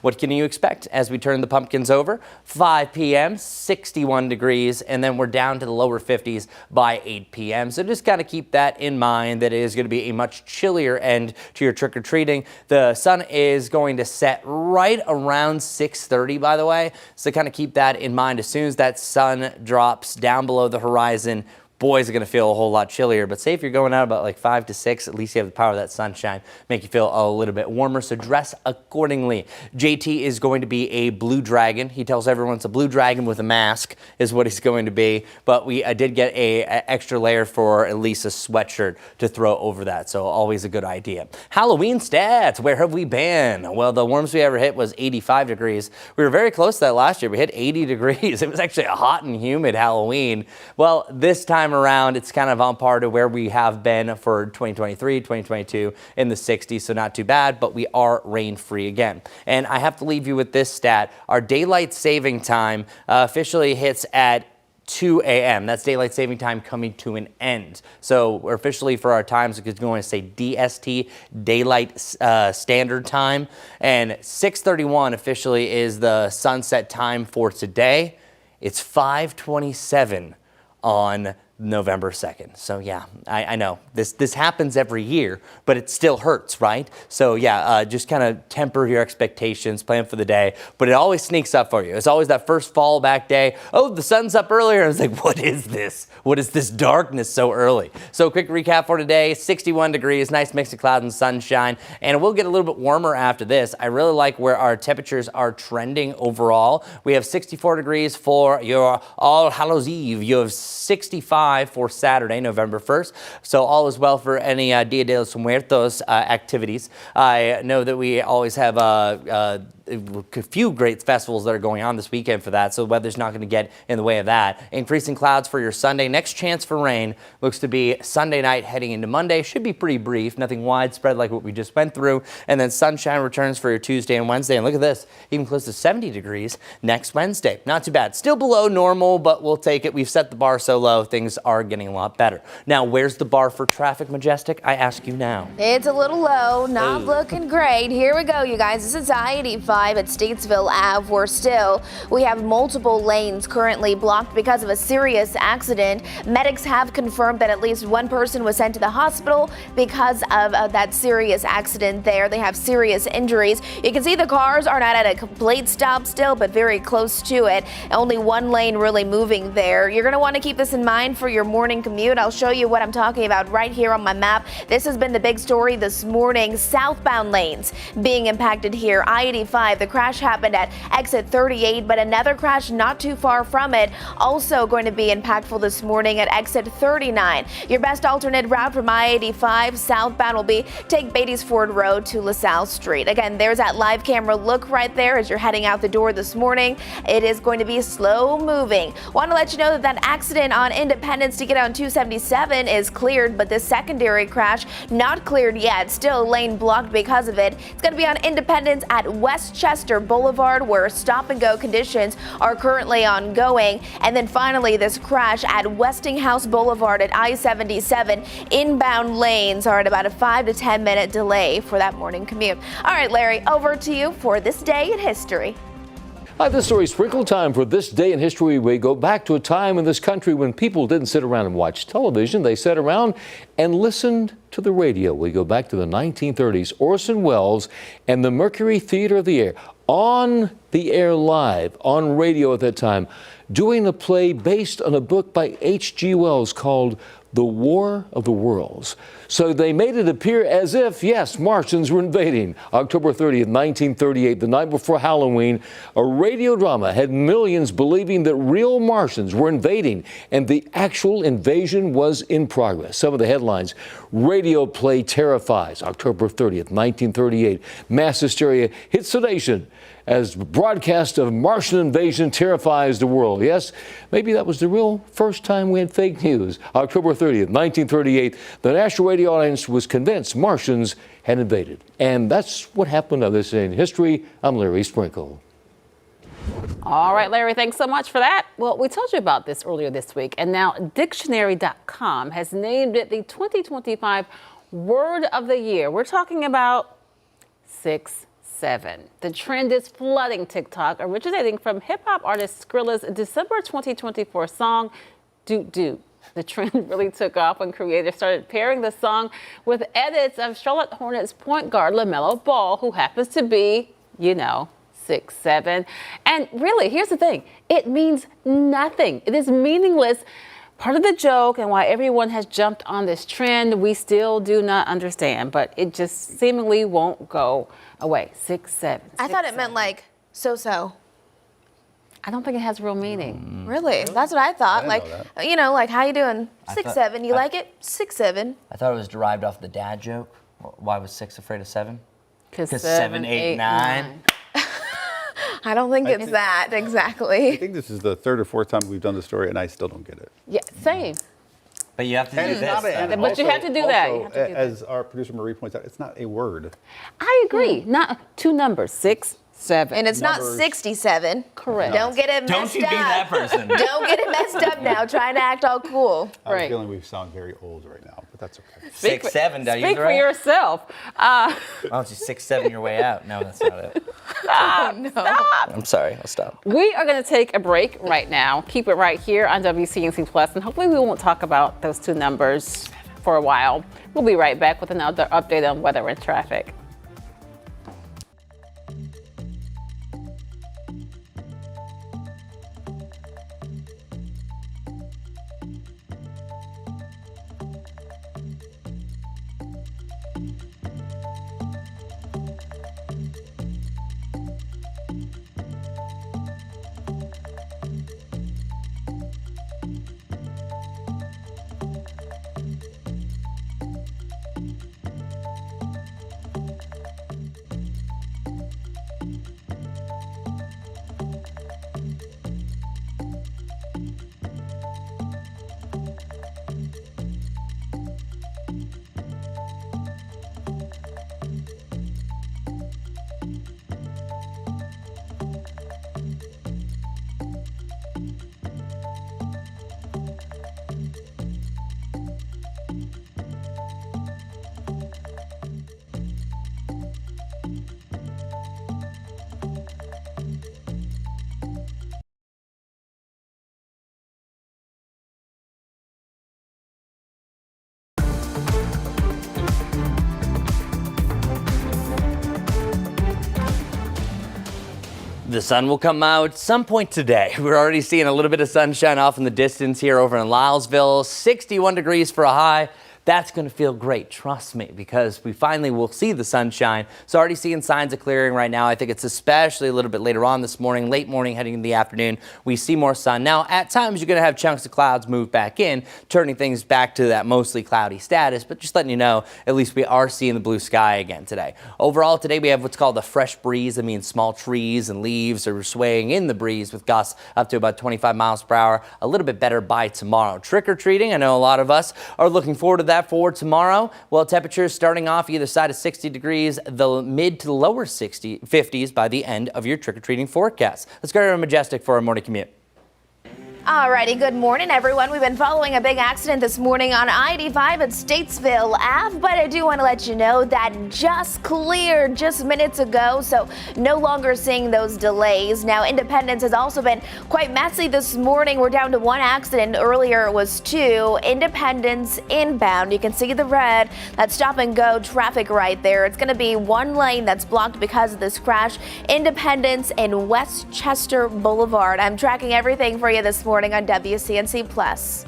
Speaker 6: What can you expect as we turn the pumpkins over? 5 p.m., 61 degrees, and then we're down to the lower 50s by 8 p.m. So just kind of keep that in mind. That it is going to be a much chillier end to your trick-or-treating. The sun is going to set right around 6:30, by the way, so kind of keep that in mind. As soon as that sun drops down below the horizon, boys are going to feel a whole lot chillier. But say if you're going out about like 5 to 6, at least you have the power of that sunshine, make you feel a little bit warmer. So dress accordingly. JT is going to be a blue dragon. He tells everyone it's a blue dragon with a mask is what he's going to be. But I did get a extra layer for at least a sweatshirt to throw over that. So always a good idea. Halloween stats. Where have we been? Well, the warmest we ever hit was 85 degrees. We were very close to that last year. We hit 80 degrees. It was actually a hot and humid Halloween. Well, this time around, it's kind of on par to where we have been for 2023, 2022 in the 60s, so not too bad, but we are rain-free again. And I have to leave you with this stat. Our daylight saving time officially hits at 2 a.m. That's daylight saving time coming to an end. So we're officially for our times, it's going to say DST, daylight standard time, and 6:31 officially is the sunset time for today. It's 5:27 on November 2nd. So yeah, I know this happens every year, but it still hurts, right? So yeah, just kind of temper your expectations, plan for the day, but it always sneaks up for you. It's always that first fallback day. Oh, the sun's up earlier. It's like, what is this? What is this darkness so early? So quick recap for today, 61 degrees, nice mix of clouds and sunshine, and it will get a little bit warmer after this. I really like where our temperatures are trending overall. We have 64 degrees for your All Hallows Eve. You have 65 for Saturday, November 1st. So all is well for any Dia de los Muertos activities. I know that we always have a few great festivals that are going on this weekend for that, so the weather's not going to get in the way of that. Increasing clouds for your Sunday. Next chance for rain looks to be Sunday night heading into Monday. Should be pretty brief, nothing widespread like what we just went through. And then sunshine returns for your Tuesday and Wednesday. And look at this, even close to 70 degrees next Wednesday. Not too bad. Still below normal, but we'll take it. We've set the bar so low, things are getting a lot better. Now, where's the bar for traffic, Majestic? I ask you now.
Speaker 4: It's a little low, not looking great. Here we go, you guys. This is I-85 at Statesville Ave. We have multiple lanes currently blocked because of a serious accident. Medics have confirmed that at least one person was sent to the hospital because of that serious accident there. They have serious injuries. You can see the cars are not at a complete stop still, but very close to it. Only one lane really moving there. You're going to want to keep this in mind for your morning commute. I'll show you what I'm talking about right here on my map. This has been the big story this morning. Southbound lanes being impacted here. I-85 I-85. The crash happened at exit 38, but another crash not too far from it also going to be impactful this morning at exit 39. Your best alternate route from I-85 southbound will be take Beatties Ford Road to LaSalle Street. Again, there's that live camera look right there as you're heading out the door this morning. It is going to be slow moving. Want to let you know that accident on Independence to get on 277 is cleared, but this secondary crash not cleared yet. Still lane blocked because of it. It's going to be on Independence at Westchester Boulevard, where stop and go conditions are currently ongoing. And then finally, this crash at Westinghouse Boulevard at I-77. Inbound lanes are at about a 5 to 10 minute delay for that morning commute. All right, Larry, over to you for this day in history.
Speaker 10: Hi, this story sprinkle time for this day in history. We go back to a time in this country when people didn't sit around and watch television. They sat around and listened to the radio. We go back to the 1930s. Orson Welles and the Mercury Theater of the Air, on the air live, on radio at that time, doing a play based on a book by H.G. Wells called The War of the Worlds. So they made it appear as if, yes, Martians were invading. October 30th, 1938, the night before Halloween, a radio drama had millions believing that real Martians were invading and the actual invasion was in progress. Some of the headlines: radio play terrifies. October 30th, 1938, mass hysteria hits the nation as broadcast of Martian invasion terrifies the world. Yes, maybe that was the real first time we had fake news. October 30th, 1938, the national radio audience was convinced Martians had invaded. And that's what happened on this day in history. I'm Larry Sprinkle.
Speaker 3: All right, Larry, thanks so much for that. Well, we told you about this earlier this week, and now dictionary.com has named it the 2025 Word of the Year. We're talking about 6'7". The trend is flooding TikTok, originating from hip-hop artist Skrilla's December 2024 song, Doot Doot. The trend really took off when creators started pairing the song with edits of Charlotte Hornets point guard LaMelo Ball, who happens to be, 6'7". And really, here's the thing. It means nothing. It is meaningless. Part of the joke and why everyone has jumped on this trend, we still do not understand, but it just seemingly won't go away. 6'7".
Speaker 4: I thought it meant like so-so.
Speaker 3: I don't think it has real meaning.
Speaker 4: Really? That's what I thought. Like, like how you doing? 6'7". You like it? 6'7".
Speaker 6: I thought it was derived off the dad joke. Why was 6 afraid of 7?
Speaker 3: Because
Speaker 6: 7, 8, 9.
Speaker 4: I don't think it's that exactly.
Speaker 1: I think this is the third or fourth time we've done the story, and I still don't get it.
Speaker 3: Yeah, same.
Speaker 6: But you have to do this.
Speaker 3: But you have to do that. You have to do
Speaker 1: as our producer Marie points out, it's not a word.
Speaker 3: I agree. Not two numbers, 6, 7.
Speaker 4: And it's not 67.
Speaker 3: Correct.
Speaker 4: Don't get it messed up.
Speaker 6: Don't you be that person.
Speaker 4: Don't get it messed up now, trying to act all cool.
Speaker 1: I have a feeling we sound very old right now, but that's okay.
Speaker 6: 6'7", don't you?
Speaker 3: Speak for yourself.
Speaker 6: Why don't you 6'7" your way out? No, that's not it.
Speaker 3: Stop. Stop.
Speaker 6: I'm sorry. I'll stop.
Speaker 3: We are going to take a break right now. Keep it right here on WCNC Plus, and hopefully we won't talk about those two numbers for a while. We'll be right back with another update on weather and traffic.
Speaker 6: The sun will come out some point today. We're already seeing a little bit of sunshine off in the distance here over in Lylesville. 61 degrees for a high. That's going to feel great, trust me, because we finally will see the sunshine. So already seeing signs of clearing right now. I think it's especially a little bit later on this morning, late morning heading into the afternoon. We see more sun. Now, at times you're going to have chunks of clouds move back in, turning things back to that mostly cloudy status, but just letting you know, at least we are seeing the blue sky again today. Overall, today we have what's called a fresh breeze. That means small trees and leaves are swaying in the breeze with gusts up to about 25 miles per hour. A little bit better by tomorrow. Trick-or-treating, I know a lot of us are looking forward to that for tomorrow. Well, temperatures starting off either side of 60 degrees, the mid to lower 50s by the end of your trick-or-treating forecast. Let's go to Majestic for our morning commute.
Speaker 4: Alrighty, good morning, everyone. We've been following a big accident this morning on I-85 at Statesville Ave, but I do want to let you know that just cleared just minutes ago, so no longer seeing those delays. Now, Independence has also been quite messy this morning. We're down to one accident. Earlier it was two. Independence inbound. You can see the red. That stop and go traffic right there. It's going to be one lane that's blocked because of this crash. Independence and Westchester Boulevard. I'm tracking everything for you this morning on WCNC Plus.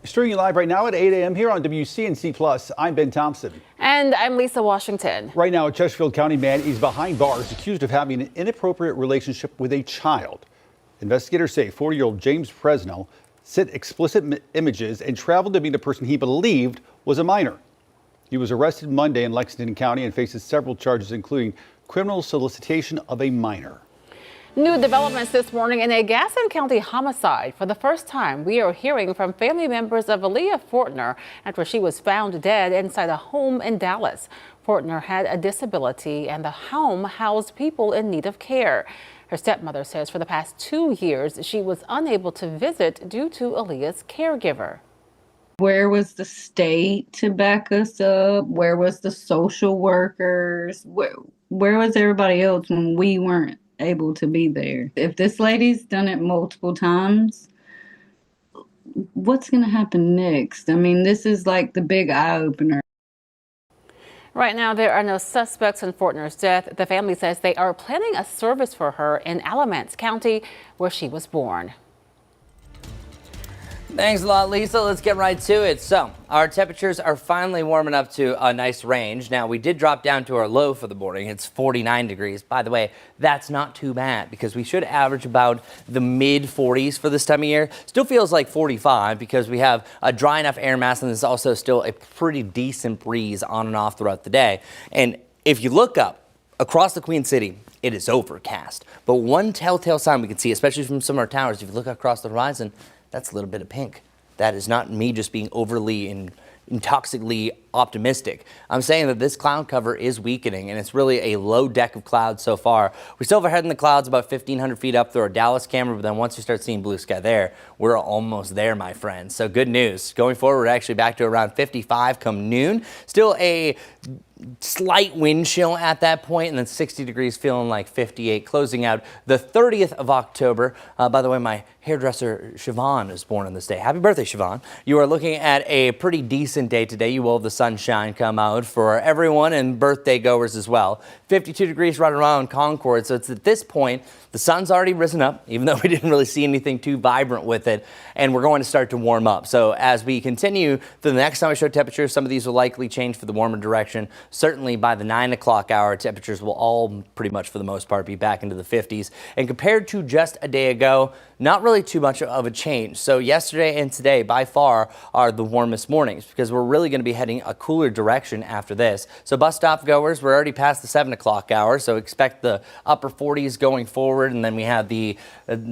Speaker 1: Streaming live right now at 8 a.m. here on WCNC Plus. I'm Ben Thompson.
Speaker 3: And I'm Lisa Washington.
Speaker 1: Right now, a Chesterfield County man is behind bars accused of having an inappropriate relationship with a child. Investigators say 40-year-old James Presnell sent explicit images and traveled to meet a person he believed was a minor. He was arrested Monday in Lexington County and faces several charges, including criminal solicitation of a minor.
Speaker 3: New developments this morning in a Gaston County homicide. For the first time, we are hearing from family members of Aaliyah Fortner after she was found dead inside a home in Dallas. Fortner had a disability and the home housed people in need of care. Her stepmother says for the past 2 years, she was unable to visit due to Aaliyah's caregiver.
Speaker 12: Where was the state to back us up? Where was the social workers? Where was everybody else when we weren't able to be there? If this lady's done it multiple times, what's going to happen next? I mean, this is like the big eye-opener.
Speaker 3: Right now, there are no suspects in Fortner's death. The family says they are planning a service for her in Alamance County, where she was born.
Speaker 6: Thanks a lot, Lisa. Let's get right to it. So our temperatures are finally warming up to a nice range. Now, we did drop down to our low for the morning. It's 49 degrees. By the way, that's not too bad because we should average about the mid 40s for this time of year. Still feels like 45 because we have a dry enough air mass and there's also still a pretty decent breeze on and off throughout the day. And if you look up across the Queen City, it is overcast. But one telltale sign we can see, especially from some of our towers, if you look across the horizon, that's a little bit of pink. That is not me just being overly intoxically optimistic. I'm saying that this cloud cover is weakening, and it's really a low deck of clouds so far. We still have our head in the clouds about 1,500 feet up through our Dallas camera, but then once you start seeing blue sky there, we're almost there, my friends. So good news. Going forward, we're actually back to around 55 come noon. Still a slight wind chill at that point, and then 60 degrees feeling like 58, closing out the 30th of October. By the way, my hairdresser Siobhan is born on this day. Happy birthday, Siobhan. You are looking at a pretty decent day today. You will have the sunshine come out for everyone and birthday goers as well. 52 degrees right around Concord, so it's at this point the sun's already risen up, even though we didn't really see anything too vibrant with it, and we're going to start to warm up. So as we continue to the next time I show temperatures, some of these will likely change for the warmer direction. Certainly by the 9 o'clock hour, temperatures will all pretty much for the most part be back into the 50s. And compared to just a day ago, not really too much of a change. So yesterday and today by far are the warmest mornings because we're really going to be heading a cooler direction after this. So bus stop goers, we're already past the 7 o'clock hour, so expect the upper 40s going forward, and then we have the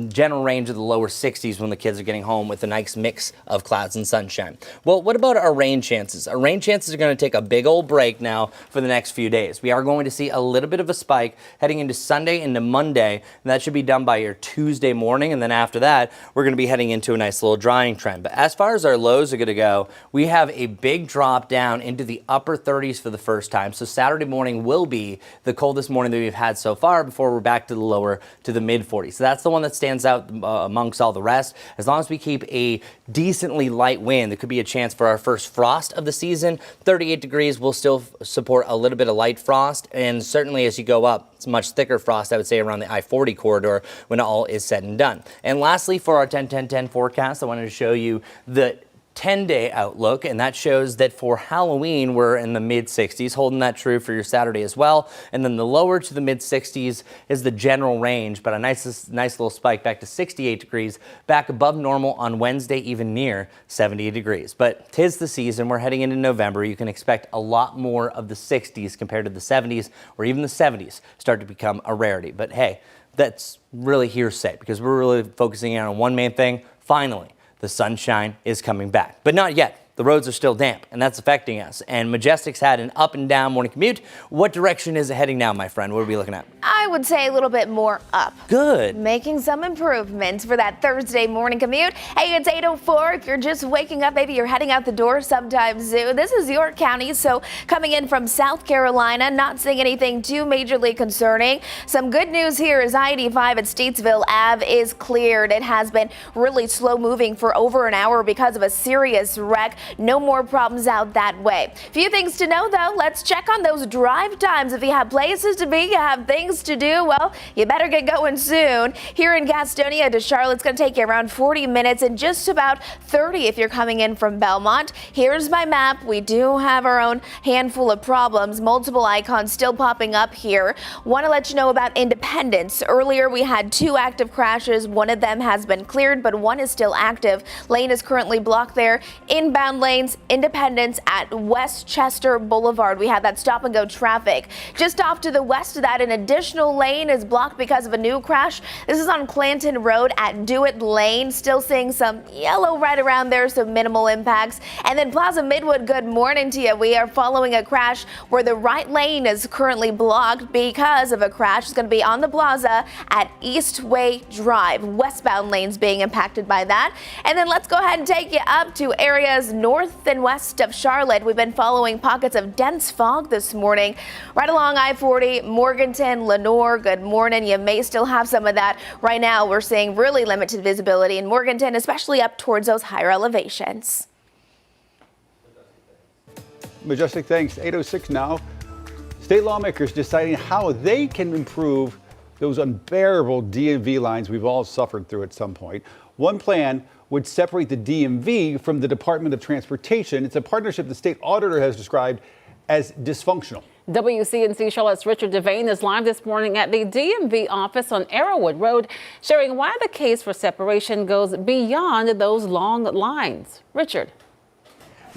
Speaker 6: general range of the lower 60s when the kids are getting home with a nice mix of clouds and sunshine. Well, what about our rain chances? Our rain chances are going to take a big old break now for the next few days. We are going to see a little bit of a spike heading into Sunday into Monday, and that should be done by your Tuesday morning, and then after that, we're going to be heading into a nice little drying trend. But as far as our lows are going to go, we have a big drop down into the upper 30s for the first time. So Saturday morning will be the coldest morning that we've had so far before we're back to the lower to the mid 40s. So that's the one that stands out amongst all the rest. As long as we keep a decently light wind, there could be a chance for our first frost of the season. 38 degrees will still support a little bit of light frost, and certainly as you go up, it's much thicker frost, I would say, around the I-40 corridor when all is said and done. And lastly, for our 10-10-10 forecast, I wanted to show you the 10-day outlook, and that shows that for Halloween we're in the mid 60s, holding that true for your Saturday as well. And then the lower to the mid 60s is the general range, but a nice little spike back to 68 degrees, back above normal on Wednesday, even near 70 degrees. But 'tis the season. We're heading into November. You can expect a lot more of the 60s compared to the 70s, or even the 70s start to become a rarity. But hey, that's really hearsay because we're really focusing in on one main thing. Finally, the sunshine is coming back, but not yet. The roads are still damp, and that's affecting us. And Majestic's had an up and down morning commute. What direction is it heading now, my friend? What are we looking at?
Speaker 4: I would say a little bit more up.
Speaker 6: Good.
Speaker 4: Making some improvements for that Thursday morning commute. Hey, it's 8:04. If you're just waking up, maybe you're heading out the door sometime soon. This is York County, so coming in from South Carolina, not seeing anything too majorly concerning. Some good news here is I-85 at Statesville Ave is cleared. It has been really slow moving for over an hour because of a serious wreck. No more problems out that way. Few things to know though. Let's check on those drive times. If you have places to be, you have things to do, well, you better get going soon. Here in Gastonia to Charlotte, it's going to take you around 40 minutes and just about 30 if you're coming in from Belmont. Here's my map. We do have our own handful of problems. Multiple icons still popping up here. Want to let you know about Independence. Earlier we had 2 active crashes. One of them has been cleared, but one is still active. Lane is currently blocked there. Inbound lanes, Independence at Westchester Boulevard. We have that stop and go traffic. Just off to the west of that, an additional lane is blocked because of a new crash. This is on Clanton Road at Dewitt Lane. Still seeing some yellow right around there, so minimal impacts. And then Plaza Midwood, good morning to you. We are following a crash where the right lane is currently blocked because of a crash. It's going to be on the plaza at Eastway Drive. Westbound lanes being impacted by that. And then let's go ahead and take you up to areas north and west of Charlotte. We've been following pockets of dense fog this morning right along I-40, Morganton, Lenore. Good morning. You may still have some of that. Right now we're seeing really limited visibility in Morganton, especially up towards those higher elevations.
Speaker 1: Majestic, thanks. 8:06 now. State lawmakers deciding how they can improve those unbearable DMV lines we've all suffered through at some point. One plan would separate the DMV from the Department of Transportation. It's a partnership the state auditor has described as dysfunctional.
Speaker 3: WCNC Charlotte's Richard Devane is live this morning at the DMV office on Arrowwood Road, sharing why the case for separation goes beyond those long lines. Richard.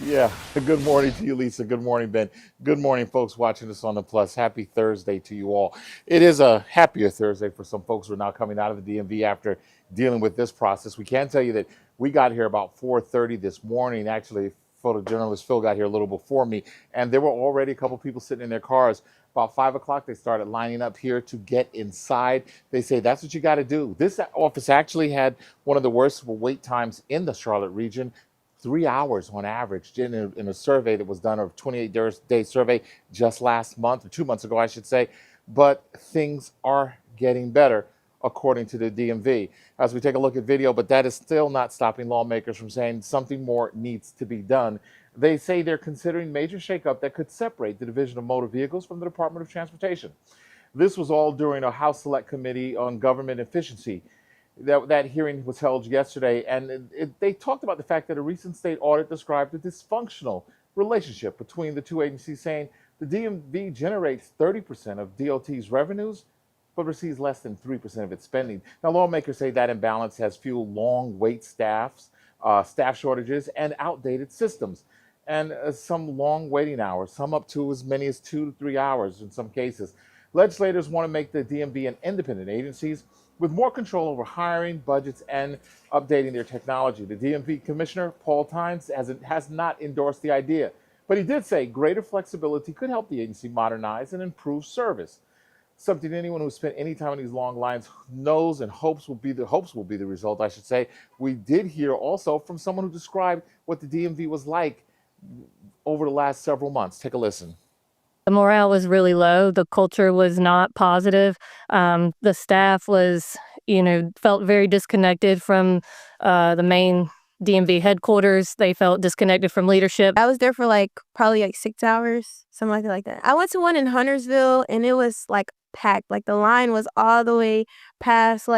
Speaker 2: Yeah. Good morning to you, Lisa. Good morning, Ben. Good morning, folks watching us on the Plus. Happy Thursday to you all. It is a happier Thursday for some folks who are now coming out of the DMV after dealing with this process. We can tell you that we got here about 4:30 this morning. Actually, photojournalist Phil got here a little before me, and there were already a couple people sitting in their cars. About 5 o'clock, they started lining up here to get inside. They say that's what you got to do. This office actually had one of the worst wait times in the Charlotte region. 3 hours on average in a survey that was done, a 28-day survey just last month, or 2 months ago, I should say. But things are getting better, according to the DMV. As we take a look at video, but that is still not stopping lawmakers from saying something more needs to be done. They say they're considering major shakeup that could separate the Division of Motor Vehicles from the Department of Transportation. This was all during a House Select Committee on Government Efficiency. That hearing was held yesterday, and they talked about the fact that a recent state audit described a dysfunctional relationship between the two agencies, saying the DMV generates 30% of DOT's revenues, but receives less than 3% of its spending. Now, lawmakers say that imbalance has fueled long wait staff shortages, and outdated systems, and some long waiting hours, some up to as many as 2 to 3 hours in some cases. Legislators want to make the DMV an independent agency with more control over hiring, budgets, and updating their technology. The DMV Commissioner, Paul Tynes, has not endorsed the idea, but he did say greater flexibility could help the agency modernize and improve service. Something anyone who spent any time on these long lines knows and hopes will be the result, I should say. We did hear also from someone who described what the DMV was like over the last several months. Take a listen.
Speaker 13: The morale was really low. The culture was not positive. The staff was, felt very disconnected from the main DMV headquarters. They felt disconnected from leadership.
Speaker 14: I was there for probably 6 hours, something like that. I went to one in Huntersville, and it was packed. The line was all the way past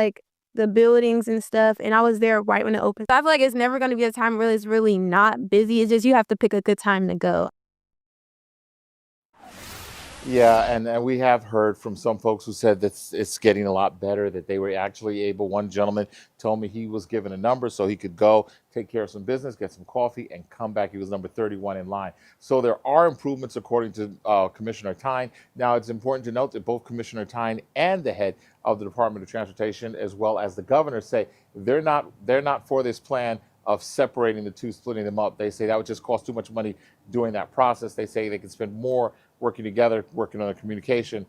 Speaker 14: the buildings and stuff, and I was there right when it opened. I feel like it's never going to be a time where it's really not busy. It's just you have to pick a good time to go.
Speaker 2: Yeah, and we have heard from some folks who said that it's getting a lot better, that they were actually able. One gentleman told me he was given a number so he could go take care of some business, get some coffee, and come back. He was number 31 in line. So there are improvements, according to Commissioner Tyne. Now, it's important to note that both Commissioner Tyne and the head of the Department of Transportation, as well as the governor, say they're not for this plan of separating the two, splitting them up. They say that would just cost too much money doing that process. They say they can spend more working together, working on the communication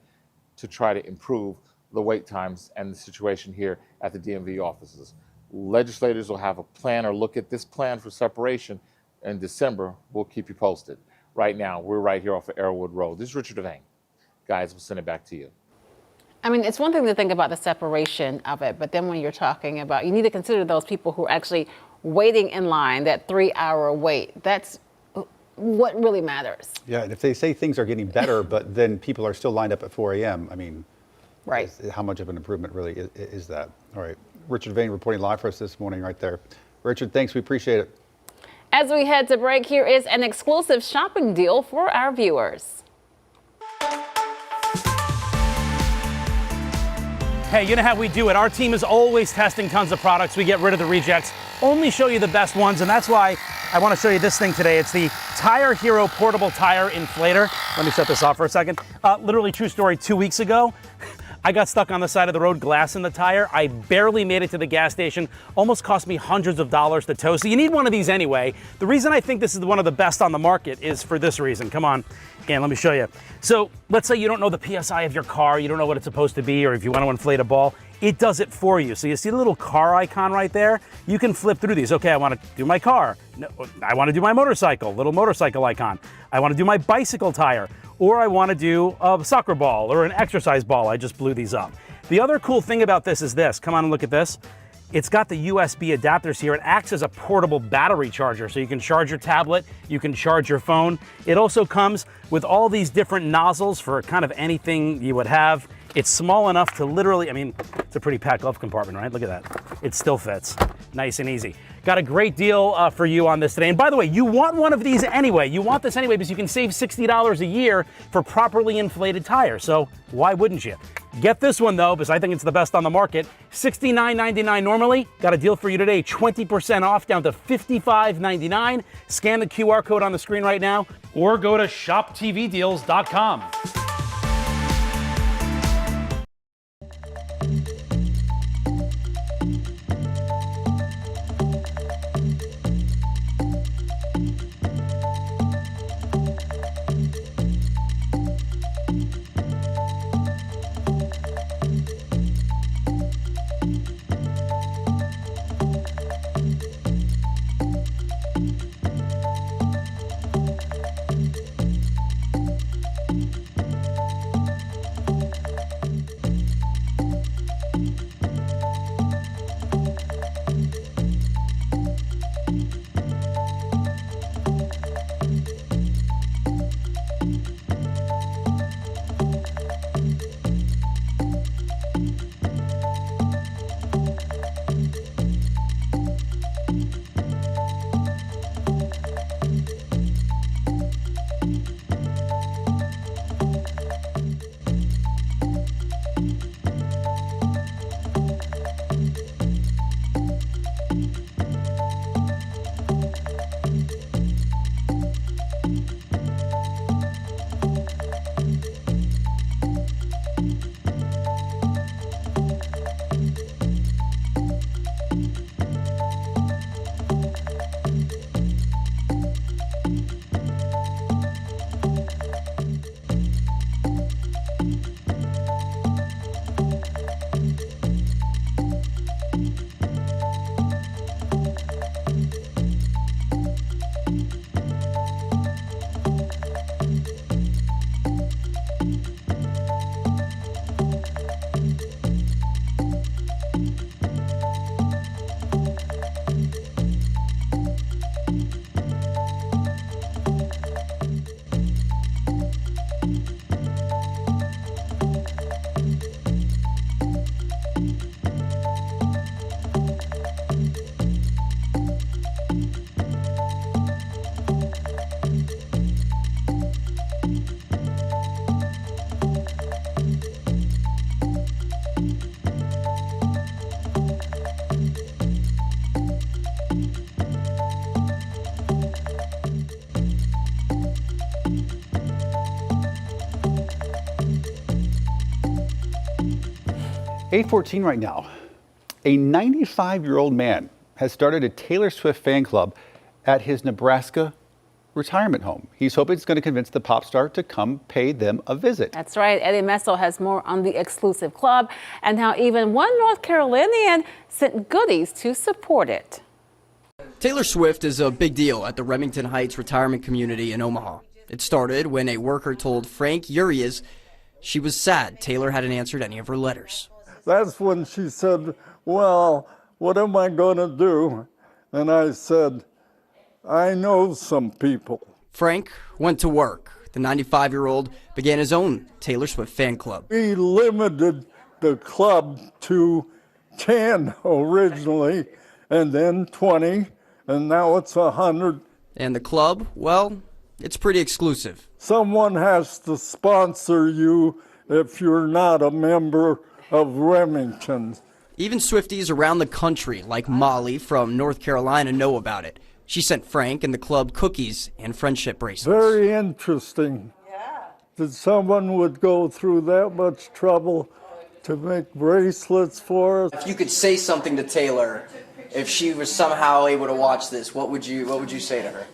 Speaker 2: to try to improve the wait times and the situation here at the DMV offices. Legislators will have a plan or look at this plan for separation in December. We'll keep you posted. Right now, we're right here off of Arrowwood Road. This is Richard Devane. Guys, we'll send it back to you.
Speaker 3: I mean, it's one thing to think about the separation of it, but then when you're talking about, you need to consider those people who are actually waiting in line, that 3-hour wait. That's what really matters.
Speaker 1: Yeah, and if they say things are getting better, but then people are still lined up at 4 a.m., I mean,
Speaker 3: right?
Speaker 1: How much of an improvement really is that? All right, Richard Devane reporting live for us this morning right there. Richard, thanks, we appreciate it.
Speaker 3: As we head to break, here is an exclusive shopping deal for our viewers.
Speaker 16: Hey, you know how we do it. Our team is always testing tons of products. We get rid of the rejects, only show you the best ones, and that's why I want to show you this thing today. It's the Tire Hero Portable Tire Inflator. Let me shut this off for a second. Literally true story, 2 weeks ago, I got stuck on the side of the road, glass in the tire. I barely made it to the gas station. Almost cost me hundreds of dollars to tow. So you need one of these anyway. The reason I think this is one of the best on the market is for this reason. Come on, again, let me show you. So let's say you don't know the PSI of your car, you don't know what it's supposed to be, or if you want to inflate a ball, it does it for you. So you see the little car icon right there? You can flip through these. Okay, I want to do my car. No, I want to do my motorcycle, little motorcycle icon. I want to do my bicycle tire, or I want to do a soccer ball or an exercise ball. I just blew these up. The other cool thing about this is this. Come on and look at this. It's got the USB adapters here. It acts as a portable battery charger, so you can charge your tablet, you can charge your phone. It also comes with all these different nozzles for kind of anything you would have. It's small enough to literally, I mean, it's a pretty packed glove compartment, right? Look at that. It still fits. Nice and easy. Got a great deal for you on this today. And by the way, you want one of these anyway. You want this anyway because you can save $60 a year for properly inflated tires. So why wouldn't you? Get this one though, because I think it's the best on the market. $69.99 normally. Got a deal for you today. 20% off down to $55.99. Scan the QR code on the screen right now or go to shoptvdeals.com.
Speaker 1: $8:14 right now. A 95-year-old man has started a Taylor Swift fan club at his Nebraska retirement home. He's hoping it's going to convince the pop star to come pay them a visit.
Speaker 3: That's right. Eddie Messo has more on the exclusive club and how even one North Carolinian sent goodies to support it.
Speaker 11: Taylor Swift is a big deal at the Remington Heights retirement community in Omaha. It started when a worker told Frank Urias she was sad Taylor hadn't answered any of her letters.
Speaker 17: That's when she said, well, what am I going to do? And I said, I know some people.
Speaker 11: Frank went to work. The 95-year-old began his own Taylor Swift fan club.
Speaker 17: We limited the club to 10 originally, and then 20, and now it's 100.
Speaker 11: And the club, well, it's pretty exclusive.
Speaker 17: Someone has to sponsor you if you're not a member of Remington.
Speaker 11: Even Swifties around the country, like Molly from North Carolina, know about it. She sent Frank and the club cookies and friendship bracelets.
Speaker 17: Very interesting. Yeah. That someone would go through that much trouble to make bracelets for us.
Speaker 11: If you could say something to Taylor, if she was somehow able to watch this, what would you say to her?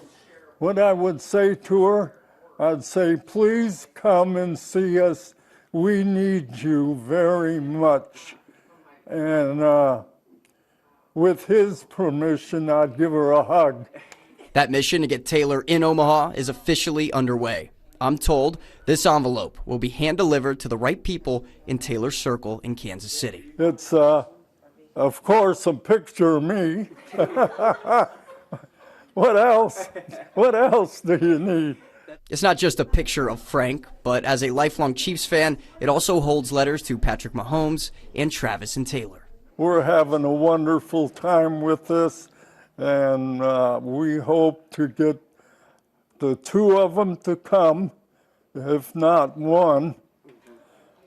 Speaker 17: What I would say to her, I'd say, please come and see us. We need you very much. And with his permission, I'd give her a hug.
Speaker 11: That mission to get Taylor in Omaha is officially underway. I'm told this envelope will be hand-delivered to the right people in Taylor's Circle in Kansas City.
Speaker 17: It's, of course, a picture of me. What else? What else do you need?
Speaker 11: It's not just a picture of Frank, but as a lifelong Chiefs fan, it also holds letters to Patrick Mahomes and Travis and Taylor.
Speaker 17: We're having a wonderful time with this, and we hope to get the two of them to come, if not one.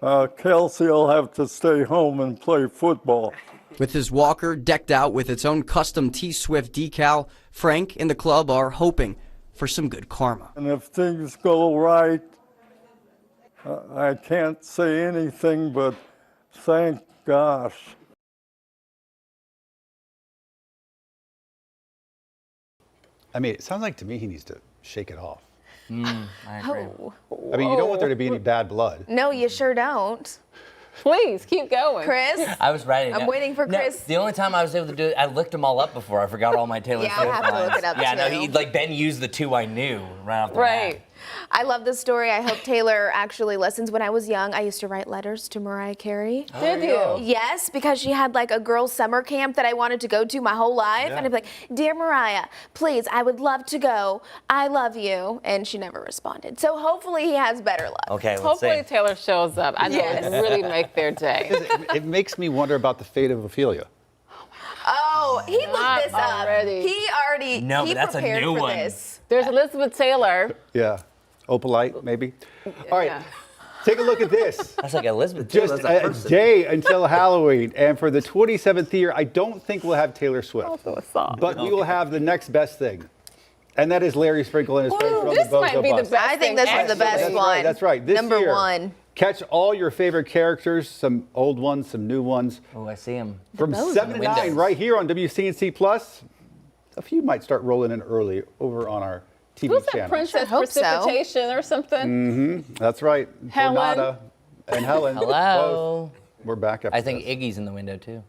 Speaker 17: Kelsey will have to stay home and play football.
Speaker 11: With his walker decked out with its own custom T-Swift decal, Frank and the club are hoping for some good karma.
Speaker 17: And if things go right, I can't say anything but thank gosh.
Speaker 1: I mean, it sounds like to me he needs to shake it off.
Speaker 6: I agree.
Speaker 1: I mean, you don't want there to be any bad blood.
Speaker 4: No, you sure don't.
Speaker 3: Please keep going.
Speaker 4: Chris?
Speaker 6: I was writing.
Speaker 4: I'm waiting for
Speaker 6: No,
Speaker 4: Chris.
Speaker 6: the only time I was able to do it, I looked them all up before. I forgot all my Taylor
Speaker 4: Yeah,
Speaker 6: Swift
Speaker 4: I have to
Speaker 6: lines.
Speaker 4: look it up,
Speaker 6: Yeah, no,
Speaker 4: too.
Speaker 6: Ben used the two I knew right off the bat.
Speaker 4: I love this story. I hope Taylor actually listens. When I was young, I used to write letters to Mariah Carey.
Speaker 3: Did you?
Speaker 4: Yes, because she had like a girls' summer camp that I wanted to go to my whole life.
Speaker 3: Yeah.
Speaker 4: And I'd be like, "Dear Mariah, please, I would love to go. I love you." And she never responded. So hopefully he has better luck.
Speaker 6: Okay, let's
Speaker 3: Hopefully
Speaker 6: see.
Speaker 3: Taylor shows up. I know it would really make their day.
Speaker 1: It makes me wonder about the fate of Ophelia.
Speaker 4: Oh, he looked this
Speaker 3: already.
Speaker 4: up. He already
Speaker 1: No,
Speaker 4: he
Speaker 1: but that's a
Speaker 4: prepared
Speaker 1: new
Speaker 4: for
Speaker 1: one.
Speaker 4: this.
Speaker 3: There's Elizabeth Taylor.
Speaker 1: Yeah. Opalite, maybe. All right. Take a look at this.
Speaker 6: That's like Elizabeth.
Speaker 1: Just a day until Halloween. And for the 27th year, I don't think we'll have Taylor Swift.
Speaker 3: Also a song.
Speaker 1: But we will have the next best thing. And that is Larry Sprinkle and his friends from
Speaker 3: This
Speaker 1: the Bozo
Speaker 3: might be the
Speaker 1: Bus.
Speaker 3: best
Speaker 4: I think this is the best
Speaker 1: That's
Speaker 4: one.
Speaker 1: right. That's right. This
Speaker 4: Number
Speaker 1: year,
Speaker 4: one.
Speaker 1: catch all your favorite characters, some old ones, some new ones.
Speaker 6: Oh, I see them.
Speaker 1: From 7 to 9 right here on WCNC Plus. A few might start rolling in early over on our TV
Speaker 3: Who's that
Speaker 1: channel.
Speaker 3: Princess
Speaker 4: hope so.
Speaker 3: Precipitation or something?
Speaker 1: Mm-hmm. That's right.
Speaker 3: Helen.
Speaker 1: Tornado and Helen.
Speaker 6: Hello.
Speaker 1: Both. We're back after
Speaker 6: I think
Speaker 1: this.
Speaker 6: Iggy's in the window too.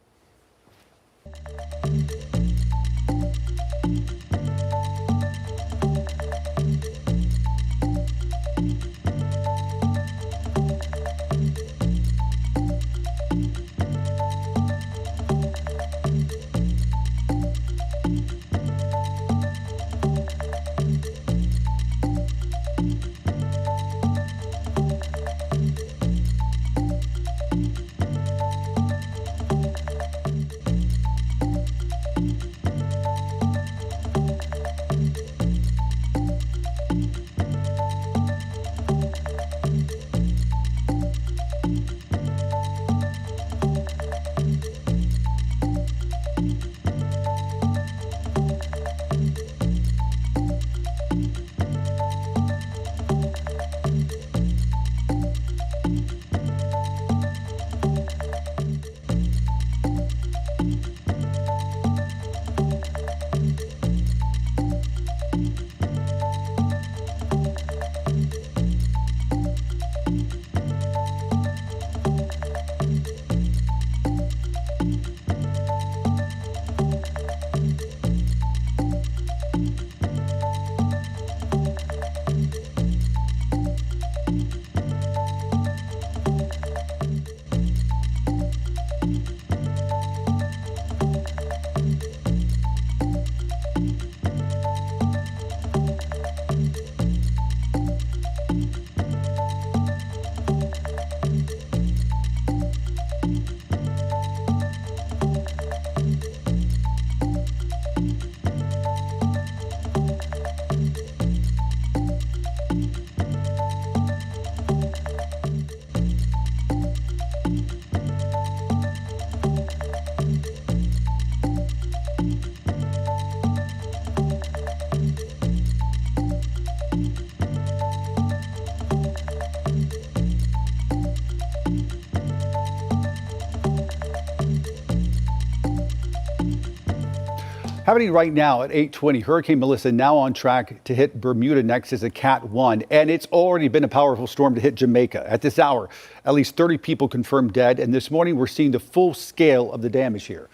Speaker 1: Happening right now at 8:20, Hurricane Melissa now on track to hit Bermuda next as a Cat 1, and it's already been a powerful storm to hit Jamaica. At this hour, at least 30 people confirmed dead, and this morning we're seeing the full scale of the damage here.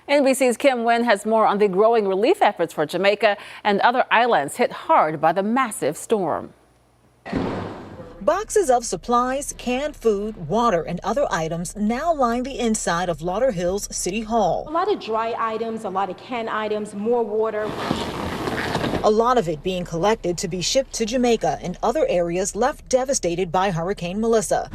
Speaker 3: NBC's Kim Nguyen has more on the growing relief efforts for Jamaica and other islands hit hard by the massive storm.
Speaker 18: Boxes of supplies, canned food, water, and other items now line the inside of Lauderhill's City Hall.
Speaker 22: A lot of dry items, a lot of canned items, more water.
Speaker 18: A lot of it being collected to be shipped to Jamaica and other areas left devastated by Hurricane Melissa.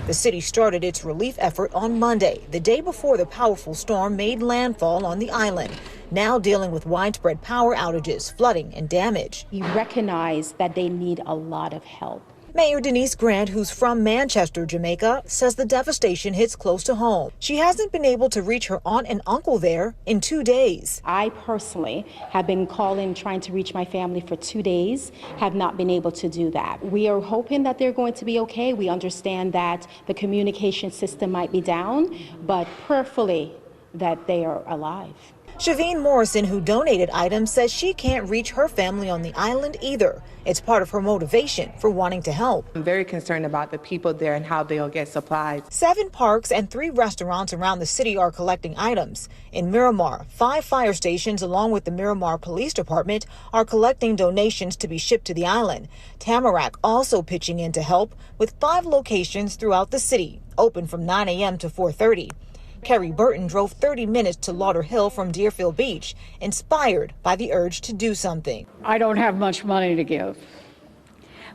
Speaker 18: The city started its relief effort on Monday, the day before the powerful storm made landfall on the island, now dealing with widespread power outages, flooding, and damage.
Speaker 22: You recognize that they need a lot of help.
Speaker 18: Mayor Denise Grant, who's from Manchester, Jamaica, says the devastation hits close to home. She hasn't been able to reach her aunt and uncle there in 2 days.
Speaker 22: I personally have been calling, trying to reach my family for 2 days, have not been able to do that. We are hoping that they're going to be okay. We understand that the communication system might be down, but prayerfully that they are alive.
Speaker 18: Shavine Morrison, who donated items, says she can't reach her family on the island either. It's part of her motivation for wanting to help.
Speaker 19: I'm very concerned about the people there and how they'll get supplies.
Speaker 18: 7 parks and 3 restaurants around the city are collecting items. In Miramar, 5 fire stations along with the Miramar Police Department are collecting donations to be shipped to the island. Tamarack also pitching in to help with 5 locations throughout the city, open from 9 a.m. to 4:30. Kerry Burton drove 30 minutes to Lauderhill from Deerfield Beach, inspired by the urge to do something.
Speaker 20: I don't have much money to give,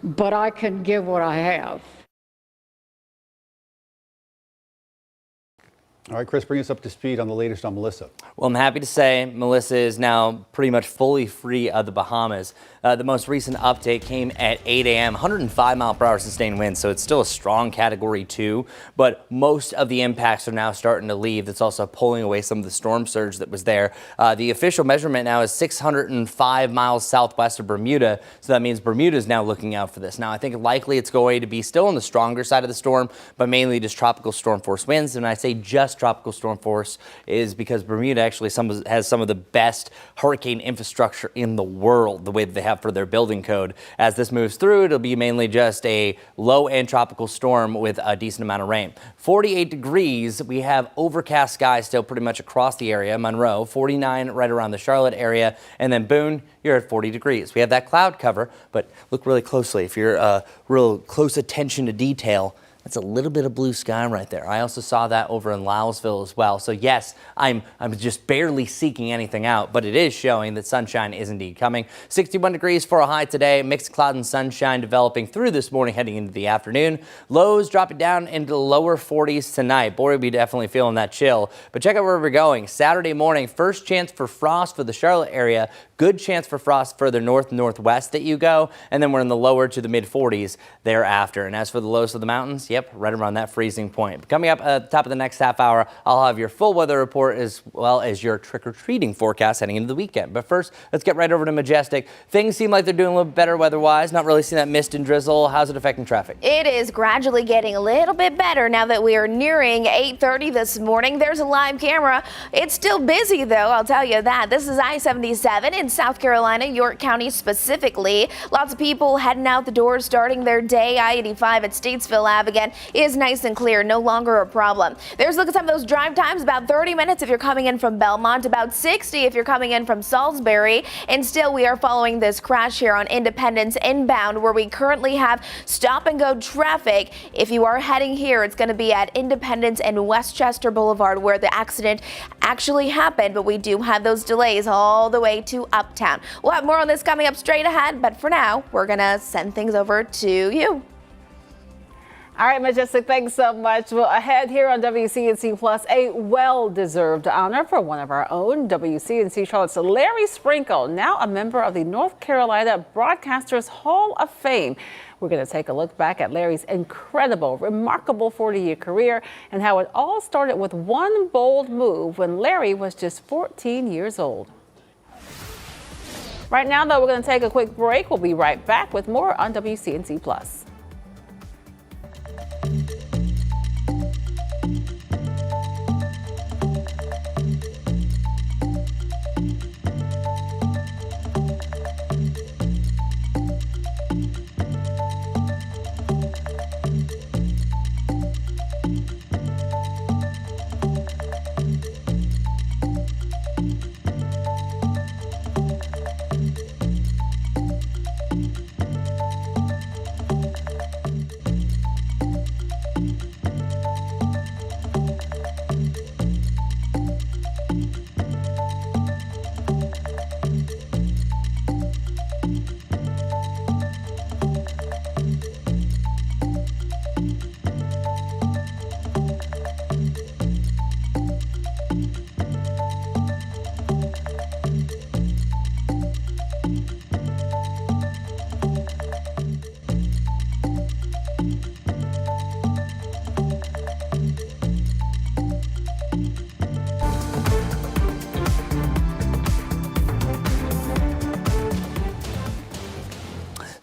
Speaker 20: but I can give what I have.
Speaker 1: All right, Chris, bring us up to speed on the latest on Melissa.
Speaker 6: Well, I'm happy to say Melissa is now pretty much fully free of the Bahamas. The most recent update came at 8 a.m., 105 mile per hour sustained winds, so it's still a strong Category 2, but most of the impacts are now starting to leave. That's also pulling away some of the storm surge that was there. The official measurement now is 605 miles southwest of Bermuda, so that means Bermuda is now looking out for this. Now, I think likely it's going to be still on the stronger side of the storm, but mainly just tropical storm force winds. And I say just tropical storm force is because Bermuda actually has some of the best hurricane infrastructure in the world, the way that they have for their building code. As this moves through, it'll be mainly just a low-end tropical storm with a decent amount of rain. 48 degrees. We have overcast skies still pretty much across the area. Monroe, 49 right around the Charlotte area. And then Boone, you're at 40 degrees. We have that cloud cover, but look really closely. If you're real close attention to detail, that's a little bit of blue sky right there. I also saw that over in Louisville as well. So yes, I'm just barely seeking anything out, but it is showing that sunshine is indeed coming. 61 degrees for a high today. Mixed cloud and sunshine developing through this morning heading into the afternoon. Lows dropping down into the lower 40s tonight. Boy, we'll be definitely feeling that chill. But check out where we're going. Saturday morning, first chance for frost for the Charlotte area. Good chance for frost further northwest that you go. And then we're in the lower to the mid 40s thereafter. And as for the lows of the mountains, yep, right around that freezing point. But coming up at the top of the next half hour, I'll have your full weather report as well as your trick-or-treating forecast heading into the weekend. But first, let's get right over to Majestic. Things seem like they're doing a little better weather-wise. Not really seeing that mist and drizzle. How's it affecting traffic?
Speaker 4: It is gradually getting a little bit better now that we are nearing 8:30 this morning. There's a live camera. It's still busy, though, I'll tell you that. This is I-77 in South Carolina, York County specifically. Lots of people heading out the doors, starting their day. I-85 at Statesville Ave again is nice and clear, no longer a problem. There's a look at some of those drive times, about 30 minutes if you're coming in from Belmont, about 60 if you're coming in from Salisbury. And still, we are following this crash here on Independence inbound, where we currently have stop and go traffic. If you are heading here, it's going to be at Independence and Westchester Boulevard where the accident actually happened, but we do have those delays all the way to Uptown. We'll have more on this coming up straight ahead, but for now, we're going to send things over to you.
Speaker 3: All right, Majestic, thanks so much. Well, ahead here on WCNC Plus, a well-deserved honor for one of our own, WCNC Charlotte's Larry Sprinkle, now a member of the North Carolina Broadcasters Hall of Fame. We're going to take a look back at Larry's incredible, remarkable 40-year career and how it all started with one bold move when Larry was just 14 years old. Right now, though, we're going to take a quick break. We'll be right back with more on WCNC Plus.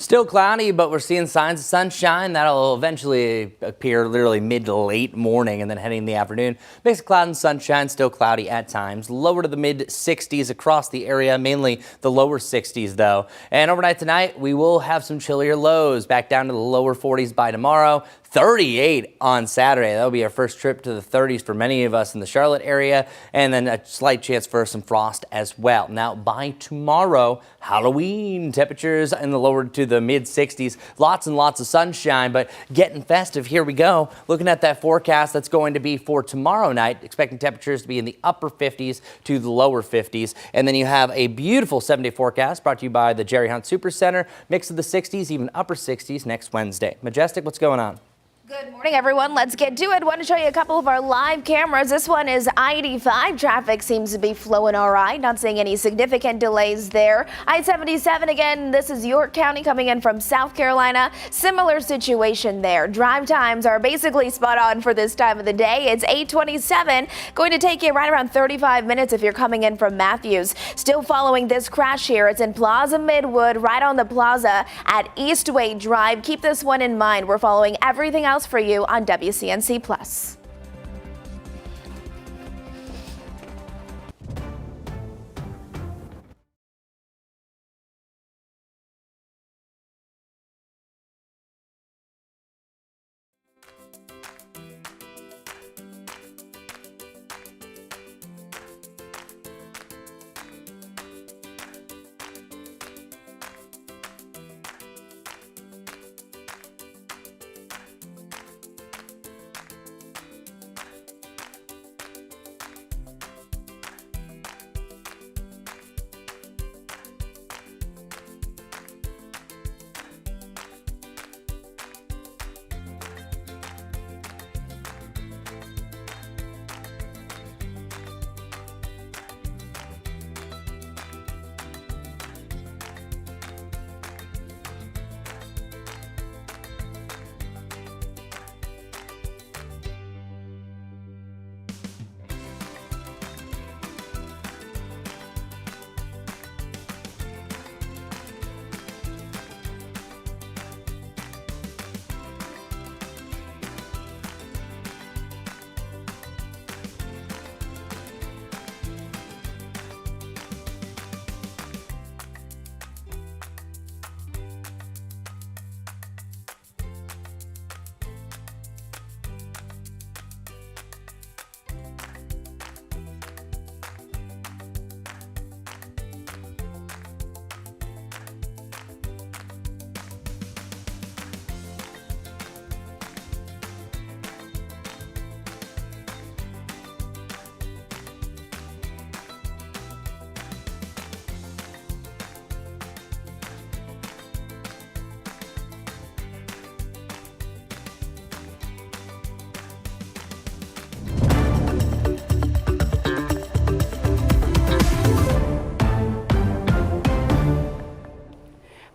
Speaker 6: Still cloudy, but we're seeing signs of sunshine. That'll eventually appear literally mid to late morning and then heading in the afternoon. Mix of cloud and sunshine, still cloudy at times. Lower to the mid 60s across the area, mainly the lower 60s though. And overnight tonight, we will have some chillier lows back down to the lower 40s by tomorrow. 38 on Saturday. That'll be our first trip to the 30s for many of us in the Charlotte area, and then a slight chance for some frost as well. Now, by tomorrow, Halloween, temperatures in the lower to the mid 60s. Lots and lots of sunshine, but getting festive. Here we go. Looking at that forecast, that's going to be for tomorrow night, expecting temperatures to be in the upper 50s to the lower 50s. And then you have a beautiful 7-day forecast brought to you by the Jerry Hunt Super Center. Mix of the 60s, even upper 60s next Wednesday. Majestic, what's going on?
Speaker 4: Good morning, everyone. Let's get to it. Want to show you a couple of our live cameras. This one is I-85. Traffic seems to be flowing all right. Not seeing any significant delays there. I-77 again. This is York County coming in from South Carolina. Similar situation there. Drive times are basically spot on for this time of the day. It's 8:27. Going to take you right around 35 minutes if you're coming in from Matthews. Still following this crash here. It's in Plaza Midwood, right on the plaza at Eastway Drive. Keep this one in mind. We're following everything else for you on WCNC Plus.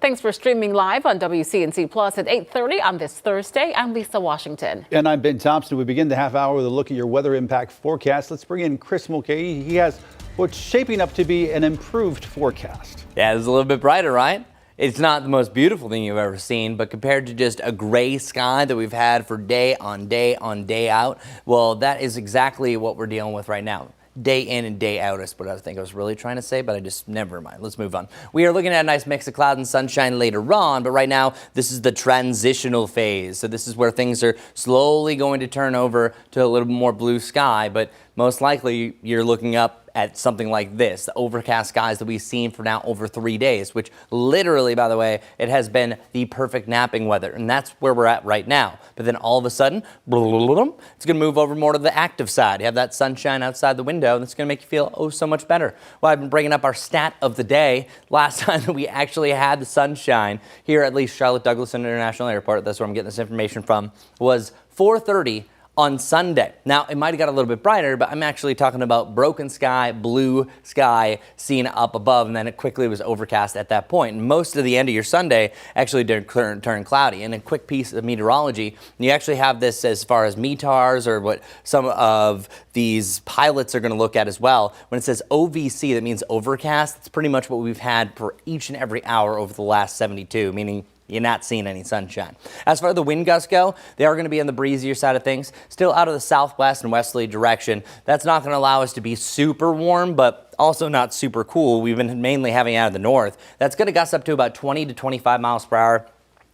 Speaker 3: Thanks for streaming live on WCNC Plus at 8:30 on this Thursday. I'm Lisa Washington.
Speaker 1: And I'm Ben Thompson. We begin the half hour with a look at your weather impact forecast. Let's bring in Chris Mulcahy. He has what's shaping up to be an improved forecast.
Speaker 6: Yeah, it's a little bit brighter, right? It's not the most beautiful thing you've ever seen, but compared to just a gray sky that we've had for day on day on day out, well, that is exactly what we're dealing with right now. Day in and day out is what I think I was really trying to say, but I just never mind. Let's move on. We are looking at a nice mix of cloud and sunshine later on, but right now this is the transitional phase. So this is where things are slowly going to turn over to a little more blue sky, but most likely you're looking up at something like this, the overcast skies that we've seen for now over 3 days, which literally, by the way, it has been the perfect napping weather, and that's where we're at right now. But then all of a sudden, it's going to move over more to the active side. You have that sunshine outside the window, and it's going to make you feel oh so much better. Well, I've been bringing up our stat of the day. Last time that we actually had the sunshine here at least Charlotte Douglas International Airport, that's where I'm getting this information from, was 4:30 on Sunday. Now, it might have got a little bit brighter, but I'm actually talking about broken sky, blue sky seen up above, and then it quickly was overcast at that point. And most of the end of your Sunday actually did turn cloudy. And a quick piece of meteorology, you actually have this as far as METARs, or what some of these pilots are going to look at as well. When it says OVC, that means overcast. It's pretty much what we've had for each and every hour over the last 72, meaning You're not seeing any sunshine. As far as the wind gusts go, they are going to be on the breezier side of things, still out of the southwest and westerly direction. That's not going to allow us to be super warm, but also not super cool. We've been mainly having out of the north. That's going to gust up to about 20 to 25 miles per hour.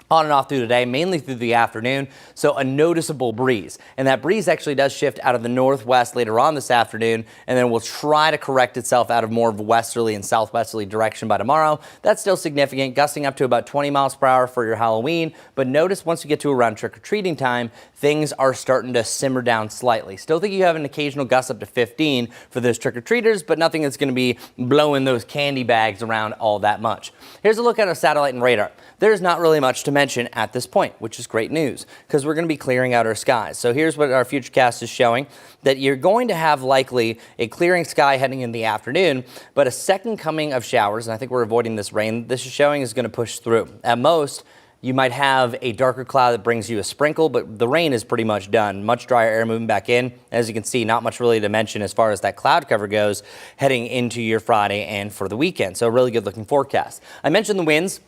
Speaker 6: On and off through today, mainly through the afternoon, so a noticeable breeze. And that breeze actually does shift out of the northwest later on this afternoon, and then will try to correct itself out of more of a westerly and southwesterly direction by tomorrow. That's still significant, gusting up to about 20 miles per hour for your Halloween. But notice once you get to around trick-or-treating time, things are starting to simmer down slightly. Still think you have an occasional gust up to 15 for those trick-or-treaters, but nothing that's going to be blowing those candy bags around all that much. Here's a look at our satellite and radar. There's not really much to mention at this point, which is great news because we're going to be clearing out our skies. So here's what our futurecast is showing, that you're going to have likely a clearing sky heading in the afternoon, but a second coming of showers, and I think we're avoiding this rain this is showing, is going to push through. At most, you might have a darker cloud that brings you a sprinkle, but the rain is pretty much done. Much drier air moving back in. As you can see, not much really to mention as far as that cloud cover goes heading into your Friday and for the weekend. So a really good looking forecast. I mentioned the winds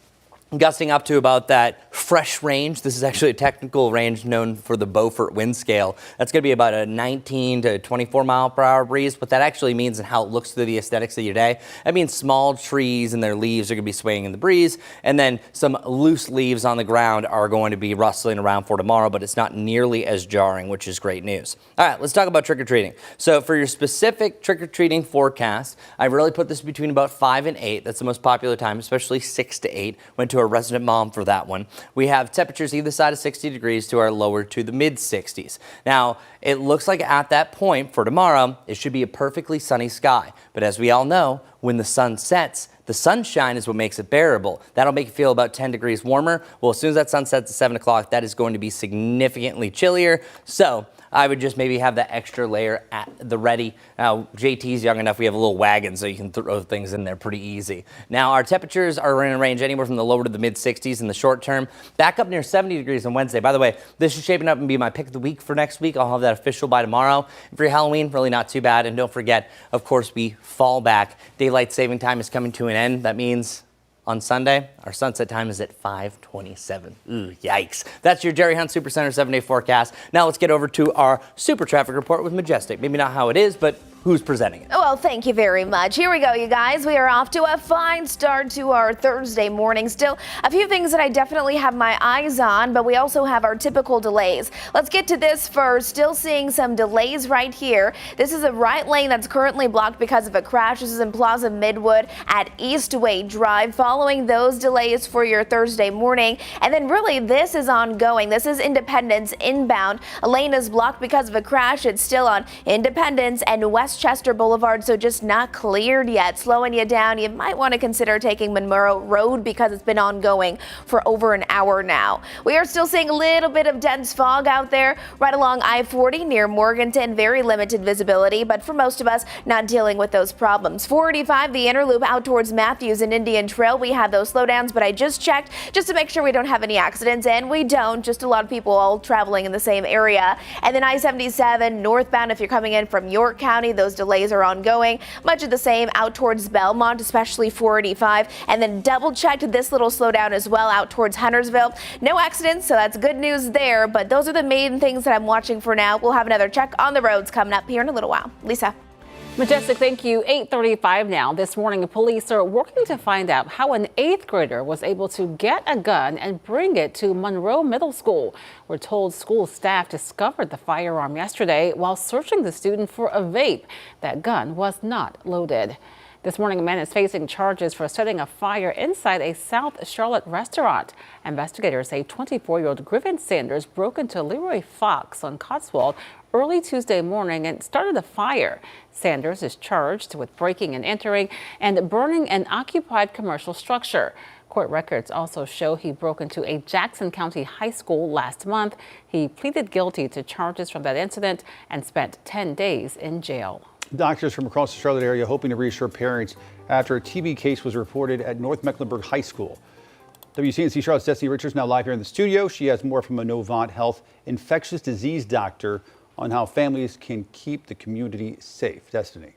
Speaker 6: gusting up to about that fresh range. This is actually a technical range known for the Beaufort wind scale. That's going to be about a 19 to 24 mile per hour breeze. What that actually means and how it looks through the aesthetics of your day, that means small trees and their leaves are going to be swaying in the breeze, and then some loose leaves on the ground are going to be rustling around for tomorrow, but it's not nearly as jarring, which is great news. All right, let's talk about trick-or-treating. So for your specific trick-or-treating forecast, I really put this between about 5 and 8. That's the most popular time, especially 6 to 8. Went to a resident mom for that one. We have temperatures either side of 60 degrees to our lower to the mid 60s. Now, it looks like at that point for tomorrow, it should be a perfectly sunny sky. But as we all know, when the sun sets, the sunshine is what makes it bearable. That'll make it feel about 10 degrees warmer. Well, as soon as that sun sets at 7 o'clock, that is going to be significantly chillier. So I would just maybe have that extra layer at the ready. Now, JT's young enough, we have a little wagon, so you can throw things in there pretty easy. Now, our temperatures are in a range anywhere from the lower to the mid 60s in the short term, back up near 70 degrees on Wednesday. By the way, this is shaping up and be my pick of the week for next week. I'll have that official by tomorrow. And for your Halloween, really not too bad. And don't forget, of course, we fall back. Daylight saving time is coming to an end. That means on Sunday, our sunset time is at 5:27. Ooh, yikes. That's your Jerry Hunt Supercenter 7-day forecast. Now let's get over to our super traffic report with Majestic. Maybe not how it is, but who's presenting it?
Speaker 4: Well, thank you very much. Here we go, you guys. We are off to a fine start to our Thursday morning. Still, a few things that I definitely have my eyes on, but we also have our typical delays. Let's get to this first. Still seeing some delays right here. This is a right lane that's currently blocked because of a crash. This is in Plaza Midwood at Eastway Drive. Following those delays for your Thursday morning. And then really, this is ongoing. This is Independence inbound. A lane is blocked because of a crash. It's still on Independence and Westchester Boulevard, so just not cleared yet. Slowing you down. You might want to consider taking Monroe Road because it's been ongoing for over an hour now. We are still seeing a little bit of dense fog out there right along I-40 near Morganton. Very limited visibility, but for most of us, not dealing with those problems. 485, the inner loop out towards Matthews and Indian Trail. We have those slowdowns, but I just checked just to make sure we don't have any accidents, and we don't. Just a lot of people all traveling in the same area. And then I-77 northbound, if you're coming in from York County, those delays are ongoing. Much of the same out towards Belmont, especially 485. And then double checked this little slowdown as well out towards Huntersville. No accidents, so that's good news there. But those are the main things that I'm watching for now. We'll have another check on the roads coming up here in a little while. Lisa.
Speaker 3: Majestic, thank you. 8:35 now. This morning, police are working to find out how an 8th grader was able to get a gun and bring it to Monroe Middle School. We're told school staff discovered the firearm yesterday while searching the student for a vape. That gun was not loaded. This morning, a man is facing charges for setting a fire inside a South Charlotte restaurant. Investigators say 24-year-old Griffin Sanders broke into Leroy Fox on Cotswold early Tuesday morning and started a fire. Sanders is charged with breaking and entering and burning an occupied commercial structure. Court records also show he broke into a Jackson County high school last month. He pleaded guilty to charges from that incident and spent 10 days in jail.
Speaker 1: Doctors from across the Charlotte area hoping to reassure parents after a TB case was reported at North Mecklenburg High School. WCNC Charlotte's Destiny Richards now live here in the studio. She has more from a Novant Health infectious disease doctor on how families can keep the community safe. Destiny.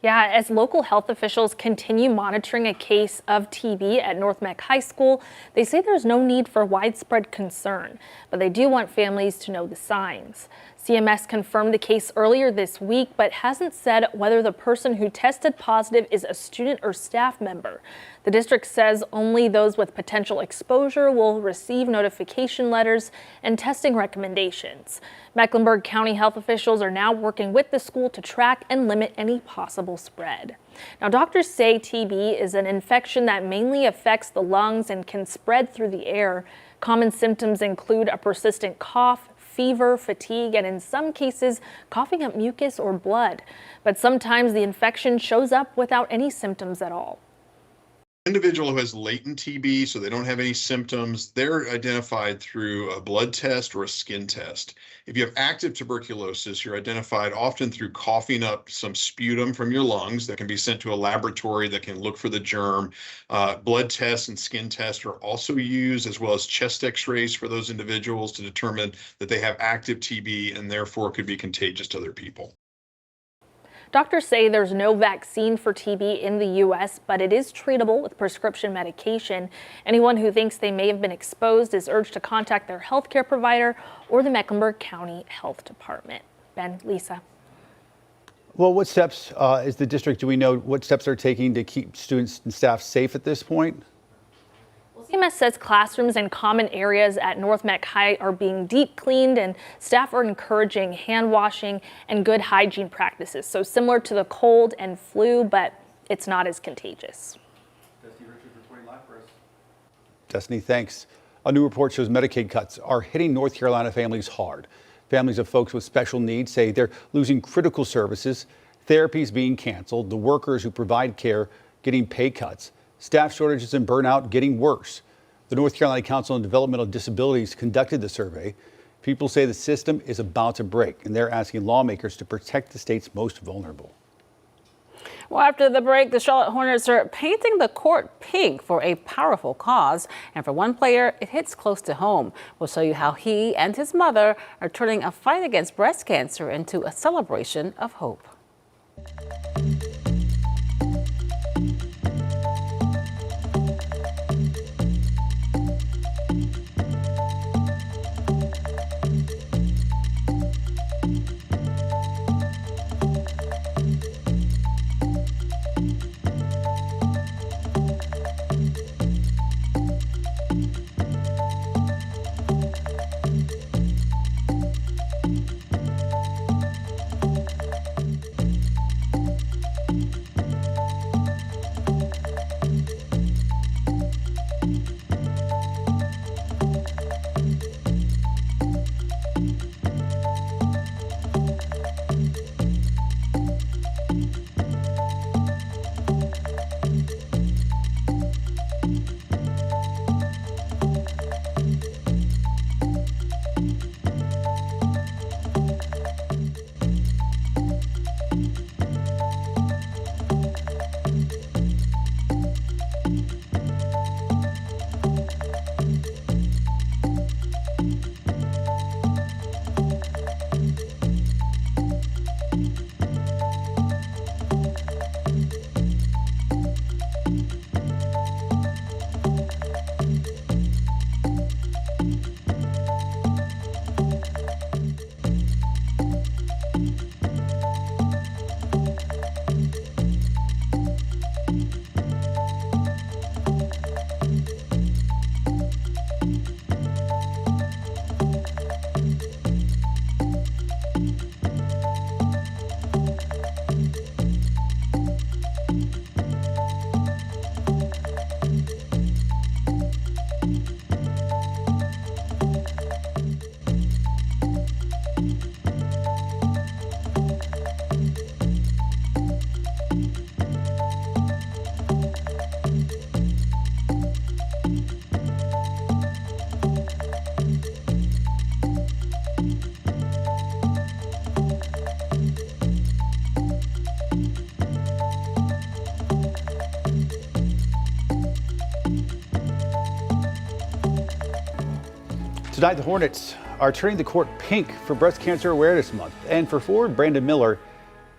Speaker 5: Yeah, as local health officials continue monitoring a case of TB at North Mech High School, they say there's no need for widespread concern, but they do want families to know the signs. CMS confirmed the case earlier this week, but hasn't said whether the person who tested positive is a student or staff member. The district says only those with potential exposure will receive notification letters and testing recommendations. Mecklenburg County health officials are now working with the school to track and limit any possible spread. Now, doctors say TB is an infection that mainly affects the lungs and can spread through the air. Common symptoms include a persistent cough, fever, fatigue, and in some cases, coughing up mucus or blood. But sometimes the infection shows up without any symptoms at all.
Speaker 7: Individual who has latent TB, so they don't have any symptoms, they're identified through a blood test or a skin test. If you have active tuberculosis, you're identified often through coughing up some sputum from your lungs that can be sent to a laboratory that can look for the germ. Blood tests and skin tests are also used, as well as chest x-rays for those individuals to determine that they have active TB and therefore could be contagious to other people.
Speaker 5: Doctors say there's no vaccine for TB in the U.S., but it is treatable with prescription medication. Anyone who thinks they may have been exposed is urged to contact their healthcare provider or the Mecklenburg County Health Department. Ben, Lisa.
Speaker 1: Well, what steps is the district, do we know what steps they're taking to keep students and staff safe at this point?
Speaker 5: CMS says classrooms and common areas at North Mech High are being deep cleaned and staff are encouraging hand washing and good hygiene practices. So similar to the cold and flu, but it's not as contagious.
Speaker 1: Destiny, thanks. A new report shows Medicaid cuts are hitting North Carolina families hard. Families of folks with special needs say they're losing critical services, therapies being canceled, the workers who provide care getting pay cuts. Staff shortages and burnout getting worse. The North Carolina Council on Developmental Disabilities conducted the survey. People say the system is about to break, and they're asking lawmakers to protect the state's most vulnerable.
Speaker 3: Well, after the break, the Charlotte Hornets are painting the court pink for a powerful cause. And for one player, it hits close to home. We'll show you how he and his mother are turning a fight against breast cancer into a celebration of hope.
Speaker 1: Tonight, the Hornets are turning the court pink for Breast Cancer Awareness Month. And for forward Brandon Miller,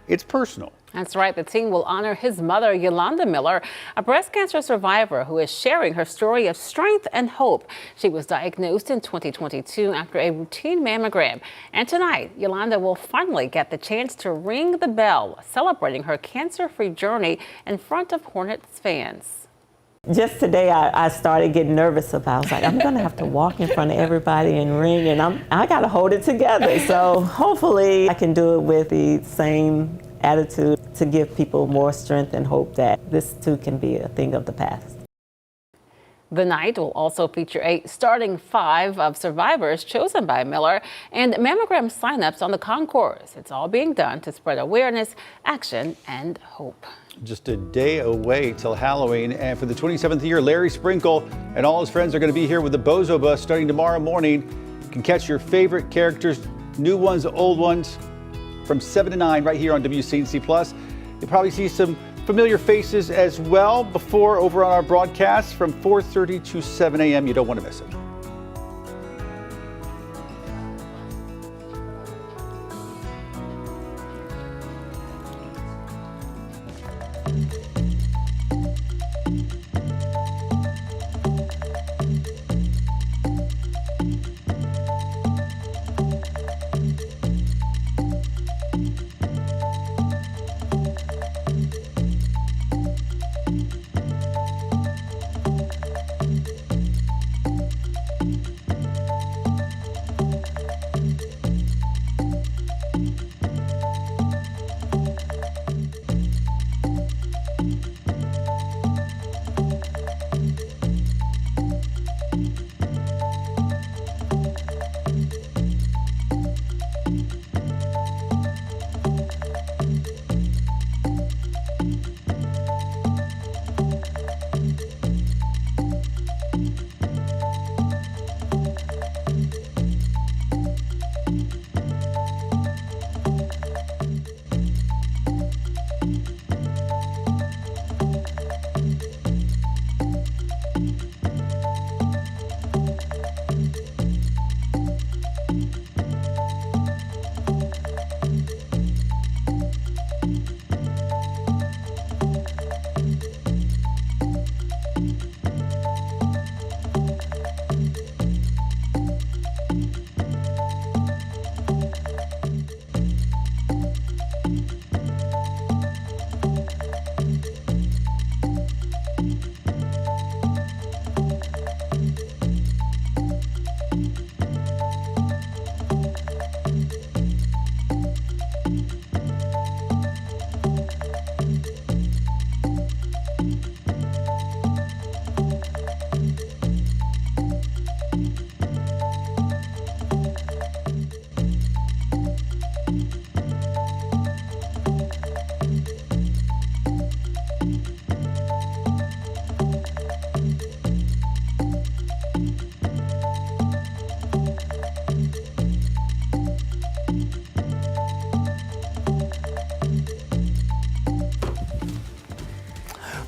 Speaker 1: it's personal.
Speaker 3: That's right. The team will honor his mother, Yolanda Miller, a breast cancer survivor who is sharing her story of strength and hope. She was diagnosed in 2022 after a routine mammogram. And tonight, Yolanda will finally get the chance to ring the bell, celebrating her cancer-free journey in front of Hornets fans.
Speaker 9: Just today, I started getting nervous about. I was like, I'm gonna have to walk in front of everybody and ring, and I gotta hold it together. So hopefully, I can do it with the same attitude to give people more strength and hope that this too can be a thing of the past.
Speaker 3: The night will also feature a starting 5 of survivors chosen by Miller and mammogram signups on the concourse. It's all being done to spread awareness, action, and hope.
Speaker 1: Just a day away till Halloween, and for the 27th year, Larry Sprinkle and all his friends are going to be here with the Bozo Bus starting tomorrow morning. You can catch your favorite characters, new ones, old ones, from 7 to 9 right here on WCNC Plus. You'll probably see some familiar faces as well before over on our broadcast from 4:30 to 7 a.m. You don't want to miss it.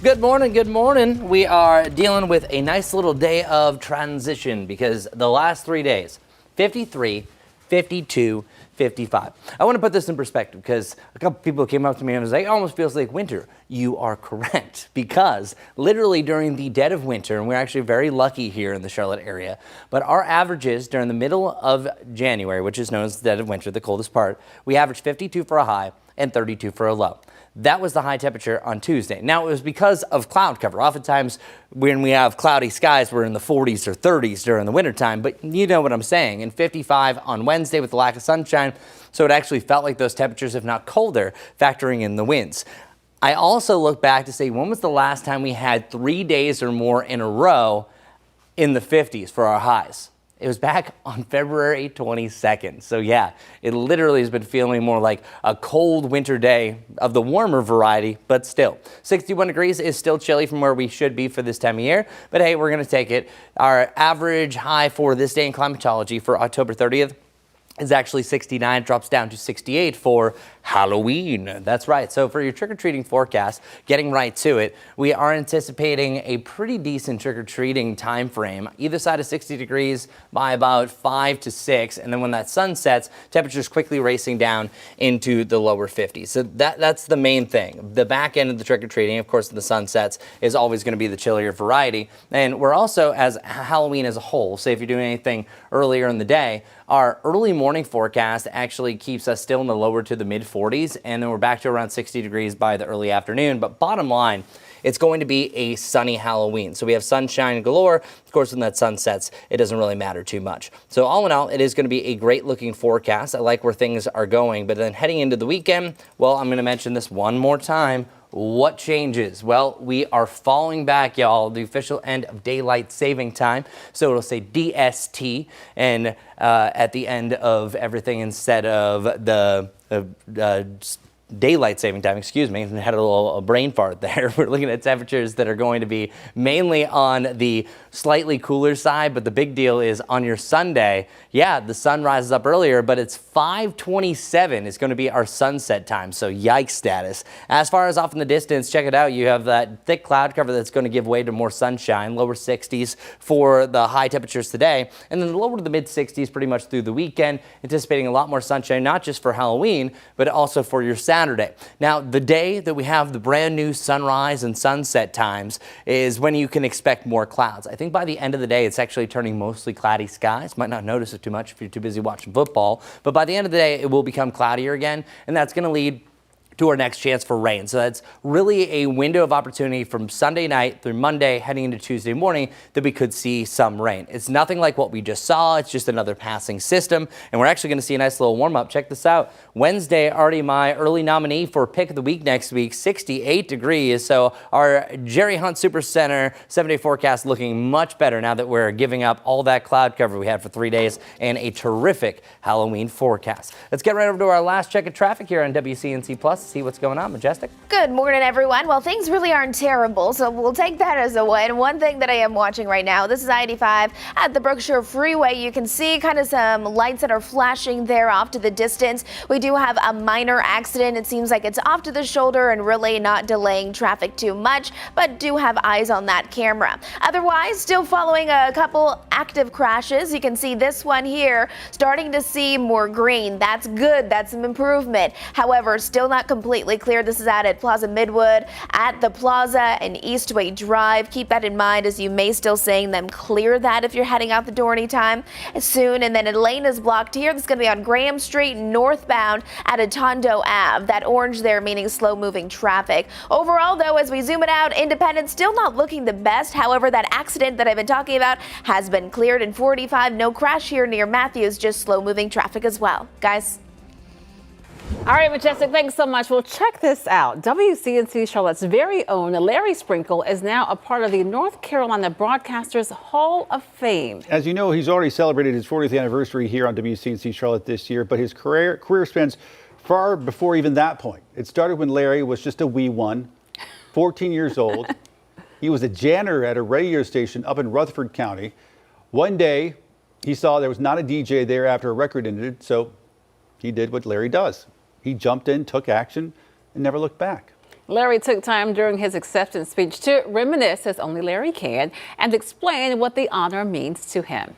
Speaker 6: Good morning, good morning. We are dealing with a nice little day of transition because the last 3 days, 53, 52, 55. I want to put this in perspective because a couple people came up to me and was like, it almost feels like winter. You are correct, because literally during the dead of winter, and we're actually very lucky here in the Charlotte area, but our averages during the middle of January, which is known as the dead of winter, the coldest part, we averaged 52 for a high and 32 for a low. That was the high temperature on Tuesday. Now, it was because of cloud cover. Oftentimes, when we have cloudy skies, we're in the 40s or 30s during the wintertime, but you know what I'm saying. And 55 on Wednesday with the lack of sunshine, so it actually felt like those temperatures, if not colder, factoring in the winds. I also look back to say, when was the last time we had 3 days or more in a row in the 50s for our highs? It was back on February 22nd. So yeah, it literally has been feeling more like a cold winter day of the warmer variety, but still. 61 degrees is still chilly from where we should be for this time of year, but hey, we're gonna take it. Our average high for this day in climatology for October 30th is actually 69, drops down to 68 for Halloween. That's right. So for your trick-or-treating forecast, getting right to it, we are anticipating a pretty decent trick-or-treating time frame, either side of 60 degrees by about 5 to 6. And then when that sun sets, temperatures quickly racing down into the lower 50s. So that's the main thing. The back end of the trick-or-treating, of course, the sun sets, is always going to be the chillier variety. And we're also, as Halloween as a whole, say if you're doing anything earlier in the day, our early morning forecast actually keeps us still in the lower to the mid 40s, and then we're back to around 60 degrees by the early afternoon. But bottom line, it's going to be a sunny Halloween. So we have sunshine galore. Of course, when that sun sets, it doesn't really matter too much. So all in all, it is going to be a great looking forecast. I like where things are going. But then heading into the weekend, well, I'm going to mention this one more time. What changes? Well, we are falling back, y'all, the official end of daylight saving time. So it'll say DST and at the end of everything instead of the daylight saving time, excuse me, had a little brain fart there. We're looking at temperatures that are going to be mainly on the slightly cooler side, but the big deal is on your Sunday, yeah, the sun rises up earlier, but it's 5:27 is going to be our sunset time, so yikes status. As far as off in the distance, check it out, you have that thick cloud cover that's going to give way to more sunshine, lower 60s for the high temperatures today, and then lower to the mid 60s pretty much through the weekend, anticipating a lot more sunshine, not just for Halloween, but also for your Saturday. Now, the day that we have the brand new sunrise and sunset times is when you can expect more clouds. I think by the end of the day, it's actually turning mostly cloudy skies. Might not notice it too much if you're too busy watching football, but by the end of the day, it will become cloudier again, and that's going to lead to our next chance for rain. So that's really a window of opportunity from Sunday night through Monday heading into Tuesday morning that we could see some rain. It's nothing like what we just saw. It's just another passing system. And we're actually going to see a nice little warm up. Check this out. Wednesday, already my early nominee for pick of the week next week, 68 degrees. So our Jerry Hunt Super Center 7-day forecast looking much better now that we're giving up all that cloud cover we had for 3 days and a terrific Halloween forecast. Let's get right over to our last check of traffic here on WCNC Plus. See what's going on. Majestic.
Speaker 4: Good morning, everyone. Well, things really aren't terrible, so we'll take that as a win. One thing that I am watching right now, this is I-85 at the Brookshire Freeway. You can see kind of some lights that are flashing there off to the distance. We do have a minor accident. It seems like it's off to the shoulder and really not delaying traffic too much, but do have eyes on that camera. Otherwise, still following a couple active crashes. You can see this one here starting to see more green. That's good. That's some improvement. However, still not completely clear. This is out at Plaza Midwood at the Plaza and Eastway Drive. Keep that in mind as you may still seeing them clear that if you're heading out the door anytime soon. And then a lane is blocked here. This is going to be on Graham Street northbound at Atondo Ave. That orange there meaning slow moving traffic. Overall though, as we zoom it out, Independence still not looking the best. However, that accident that I've been talking about has been cleared in 45. No crash here near Matthews, just slow moving traffic as well. Guys.
Speaker 3: All right, Majestic, thanks so much. Well, check this out. WCNC Charlotte's very own Larry Sprinkle is now a part of the North Carolina Broadcasters Hall of Fame.
Speaker 1: As you know, he's already celebrated his 40th anniversary here on WCNC Charlotte this year, but his career spans far before even that point. It started when Larry was just a wee one, 14 years old. He was a janitor at a radio station up in Rutherford County. One day, he saw there was not a DJ there after a record ended, so he did what Larry does. He jumped in, took action, and never looked back.
Speaker 3: Larry took time during his acceptance speech to reminisce, as only Larry can, and explain what the honor means to him.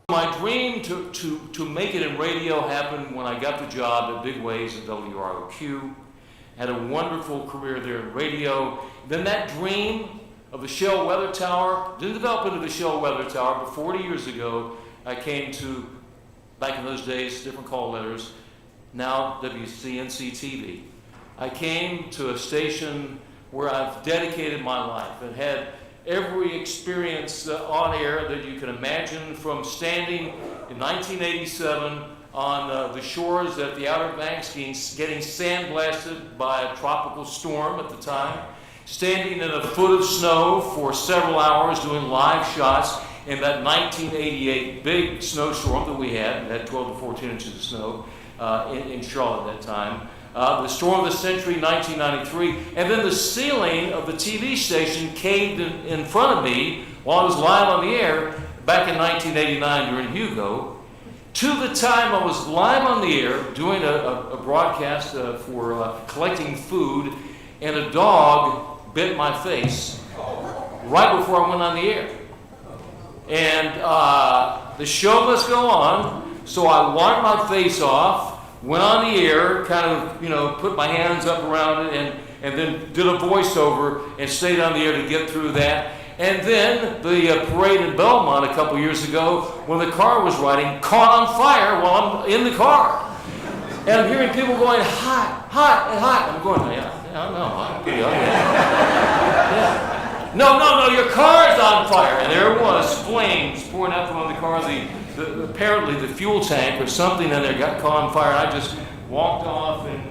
Speaker 8: My dream to make it in radio happened when I got the job at Big Waves at WROQ. Had a wonderful career there in radio. Then that dream of the Shell Weather Tower didn't develop into the Shell Weather Tower, but 40 years ago I came to, back in those days, different call letters, now WCNC TV. I came to a station where I've dedicated my life and had every experience on air that you can imagine, from standing in 1987 on the shores at the Outer Banks getting sandblasted by a tropical storm at the time, standing in a foot of snow for several hours doing live shots in that 1988 big snowstorm that we had 12 to 14 inches of snow in Charlotte at that time. The storm of the century, 1993, and then the ceiling of the TV station caved in front of me while I was live on the air back in 1989 during Hugo. to the time I was live on the air doing a broadcast for collecting food, and a dog bit my face right before I went on the air. And the show must go on, so I wiped my face off, went on the air, kind of, put my hands up around it, and then did a voiceover and stayed on the air to get through that. And then the parade in Belmont a couple years ago, when the car was riding, caught on fire while I'm in the car. And I'm hearing people going, hot, hot, and hot. I'm going, yeah, I know. Yeah. No, your car's on fire. And there it was, flames pouring out from the car. Apparently the fuel tank or something in there got caught on fire. And I just walked off and,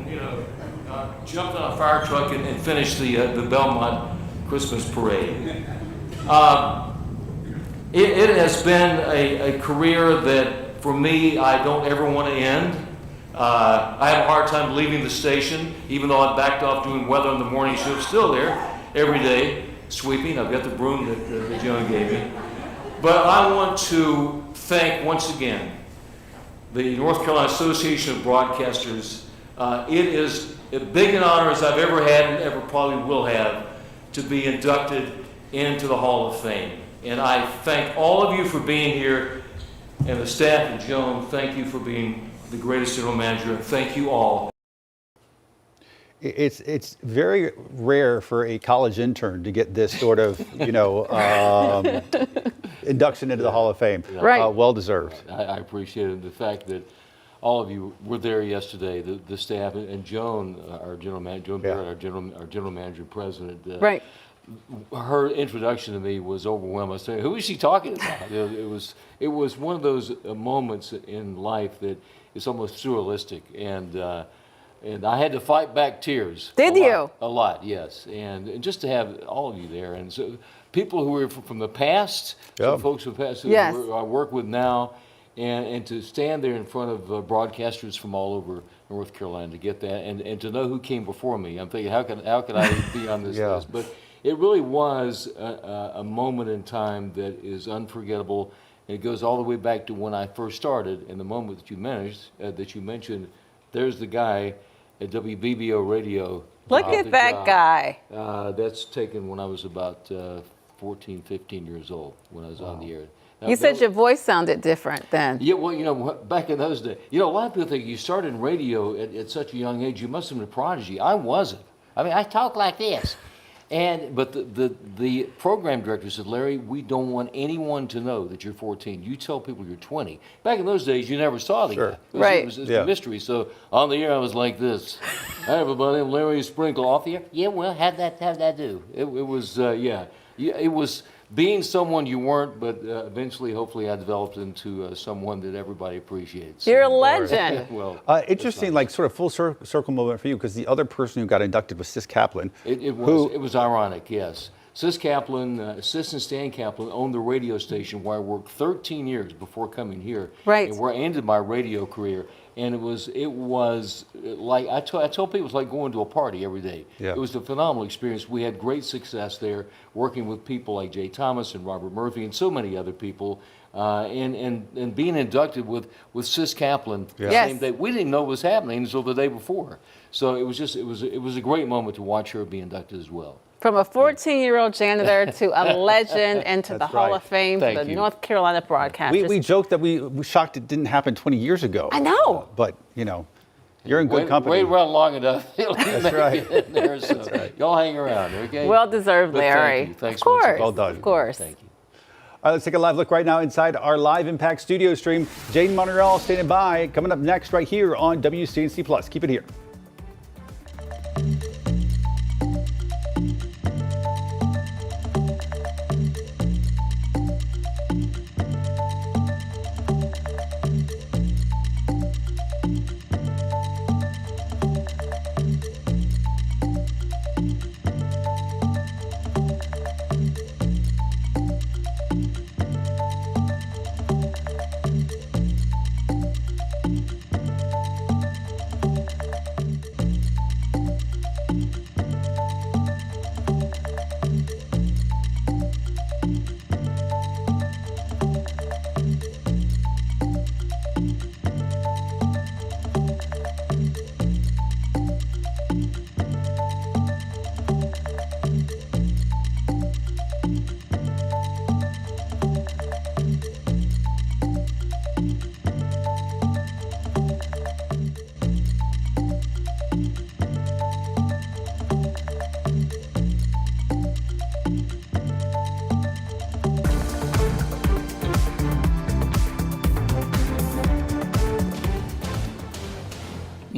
Speaker 8: jumped on a fire truck and finished the Belmont Christmas parade. It has been a career that, for me, I don't ever want to end. I have a hard time leaving the station, even though I backed off doing weather in the morning shift. Still there every day, sweeping. I've got the broom that Joan gave me. But I want to thank once again the North Carolina Association of Broadcasters. It is as big an honor as I've ever had and ever probably will have to be inducted into the Hall of Fame. And I thank all of you for being here, and the staff and Joan, thank you for being the greatest general manager. Thank you all.
Speaker 1: It's very rare for a college intern to get this sort of, induction into the Hall of Fame.
Speaker 3: Right.
Speaker 1: Well deserved.
Speaker 10: I appreciate the fact that all of you were there yesterday, the staff, and Joan, our general manager, Joan Barrett, our general manager and president.
Speaker 3: Right.
Speaker 10: Her introduction to me was overwhelming. I was saying, who is she talking about? It was one of those moments in life that is almost surrealistic, and I had to fight back tears.
Speaker 3: Did you?
Speaker 10: A lot, yes. And just to have all of you there, and so people who were from the past, some folks from the past who I work with now, and to stand there in front of broadcasters from all over North Carolina to get that, and to know who came before me. I'm thinking, how can I be on this list? But it really was a moment in time that is unforgettable. And it goes all the way back to when I first started, and the moment that you mentioned, there's the guy at WBBO Radio.
Speaker 3: Look at that guy.
Speaker 10: That's taken when I was about 14, 15 years old, when I was on the air. Now,
Speaker 3: You said your voice sounded different then.
Speaker 10: Yeah, well, back in those days, a lot of people think you started in radio at such a young age, you must have been a prodigy. I wasn't. I mean, I talk like this. But the program director said, Larry, we don't want anyone to know that you're 14. You tell people you're 20. Back in those days, you never saw the guy. It was a mystery. So on the air, I was like this. Hi, everybody, I'm Larry Sprinkle. Off the air? Yeah, well, how'd that do? It was, it was being someone you weren't, but eventually, hopefully, I developed into someone that everybody appreciates.
Speaker 3: You're a legend.
Speaker 10: Well,
Speaker 1: interesting, like sort of full circle moment for you, because the other person who got inducted was Sis Kaplan.
Speaker 10: It was ironic, yes. Sis Kaplan, Sis and Stan Kaplan owned the radio station where I worked 13 years before coming here.
Speaker 3: Right.
Speaker 10: And where I ended my radio career. And it was like, I tell people, it's like going to a party every day.
Speaker 1: Yeah.
Speaker 10: It was a phenomenal experience. We had great success there, working with people like Jay Thomas and Robert Murphy and so many other people. And being inducted with Sis Kaplan the same day. We didn't know what was happening until the day before. So it was a great moment to watch her be inducted as well.
Speaker 3: From a 14-year-old janitor to a legend and to the Hall of Fame for the North Carolina Broadcasters.
Speaker 1: We joked that we were shocked it didn't happen 20 years ago.
Speaker 3: I know.
Speaker 1: But, you're in good company.
Speaker 10: Wait around long enough.
Speaker 1: That's right.
Speaker 10: There, so that's right. Y'all hang around, okay?
Speaker 3: Well deserved, Larry.
Speaker 10: Thank you. Thanks,
Speaker 3: of course.
Speaker 1: Well done.
Speaker 3: Of course.
Speaker 10: Thank you.
Speaker 1: All right, let's take a live look right now inside our live Impact studio stream. Jane Monreal standing by. Coming up next right here on WCNC Plus. Keep it here.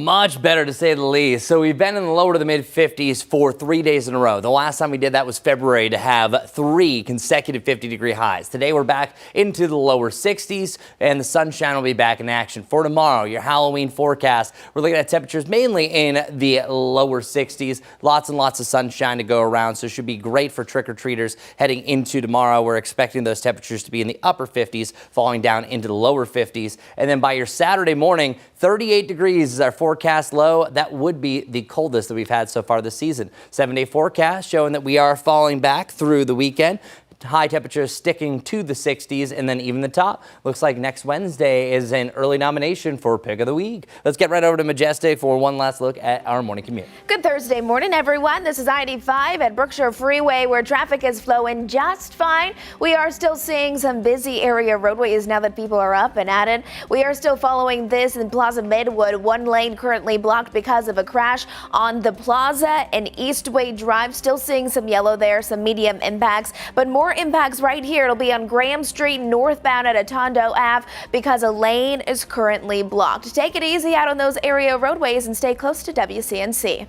Speaker 6: Much better, to say the least. So we've been in the lower to the mid 50s for 3 days in a row. The last time we did that was February, to have 3 consecutive 50-degree highs. Today we're back into the lower 60s, and the sunshine will be back in action. For tomorrow, your Halloween forecast, we're looking at temperatures mainly in the lower 60s. Lots and lots of sunshine to go around, so it should be great for trick-or-treaters heading into tomorrow. We're expecting those temperatures to be in the upper 50s, falling down into the lower 50s. And then by your Saturday morning, 38 degrees is our forecast low. That would be the coldest that we've had so far this season. 7-day forecast showing that we are falling back through the weekend. High temperatures sticking to the 60s, and then even the top. Looks like next Wednesday is an early nomination for Pick of the Week. Let's get right over to Majestic for one last look at our morning commute.
Speaker 4: Good Thursday morning, everyone. This is I-85 at Brookshire Freeway, where traffic is flowing just fine. We are still seeing some busy area roadways now that people are up and at it. We are still following this in Plaza Midwood. One lane currently blocked because of a crash on the Plaza and Eastway Drive. Still seeing some yellow there, some medium impacts, but more impacts right here. It'll be on Graham Street northbound at Atondo Ave because a lane is currently blocked. Take it easy out on those area roadways and stay close to WCNC.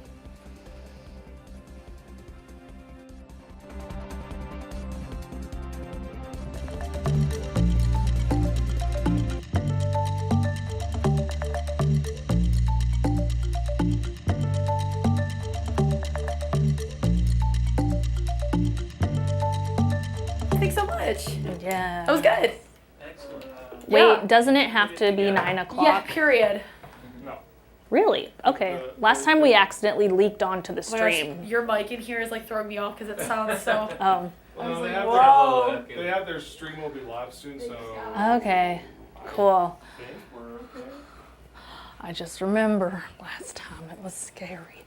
Speaker 15: Thanks so much.
Speaker 5: Yeah.
Speaker 15: That was good.
Speaker 5: Wait,
Speaker 15: Yeah.
Speaker 5: doesn't it have to be 9 o'clock?
Speaker 15: Yeah, period.
Speaker 5: Really? Okay. Last time we accidentally leaked onto the
Speaker 15: Oh my gosh,
Speaker 5: stream.
Speaker 15: your mic in here is like throwing me off because it sounds so.
Speaker 5: Oh.
Speaker 15: I was
Speaker 21: they
Speaker 15: like,
Speaker 21: have
Speaker 15: whoa.
Speaker 21: they have their stream will be live soon, so.
Speaker 5: Okay. Cool. I just remember last time it was scary.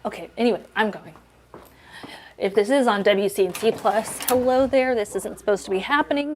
Speaker 5: Okay, anyway, I'm going. If this is on WCNC Plus, hello there. This isn't supposed to be happening,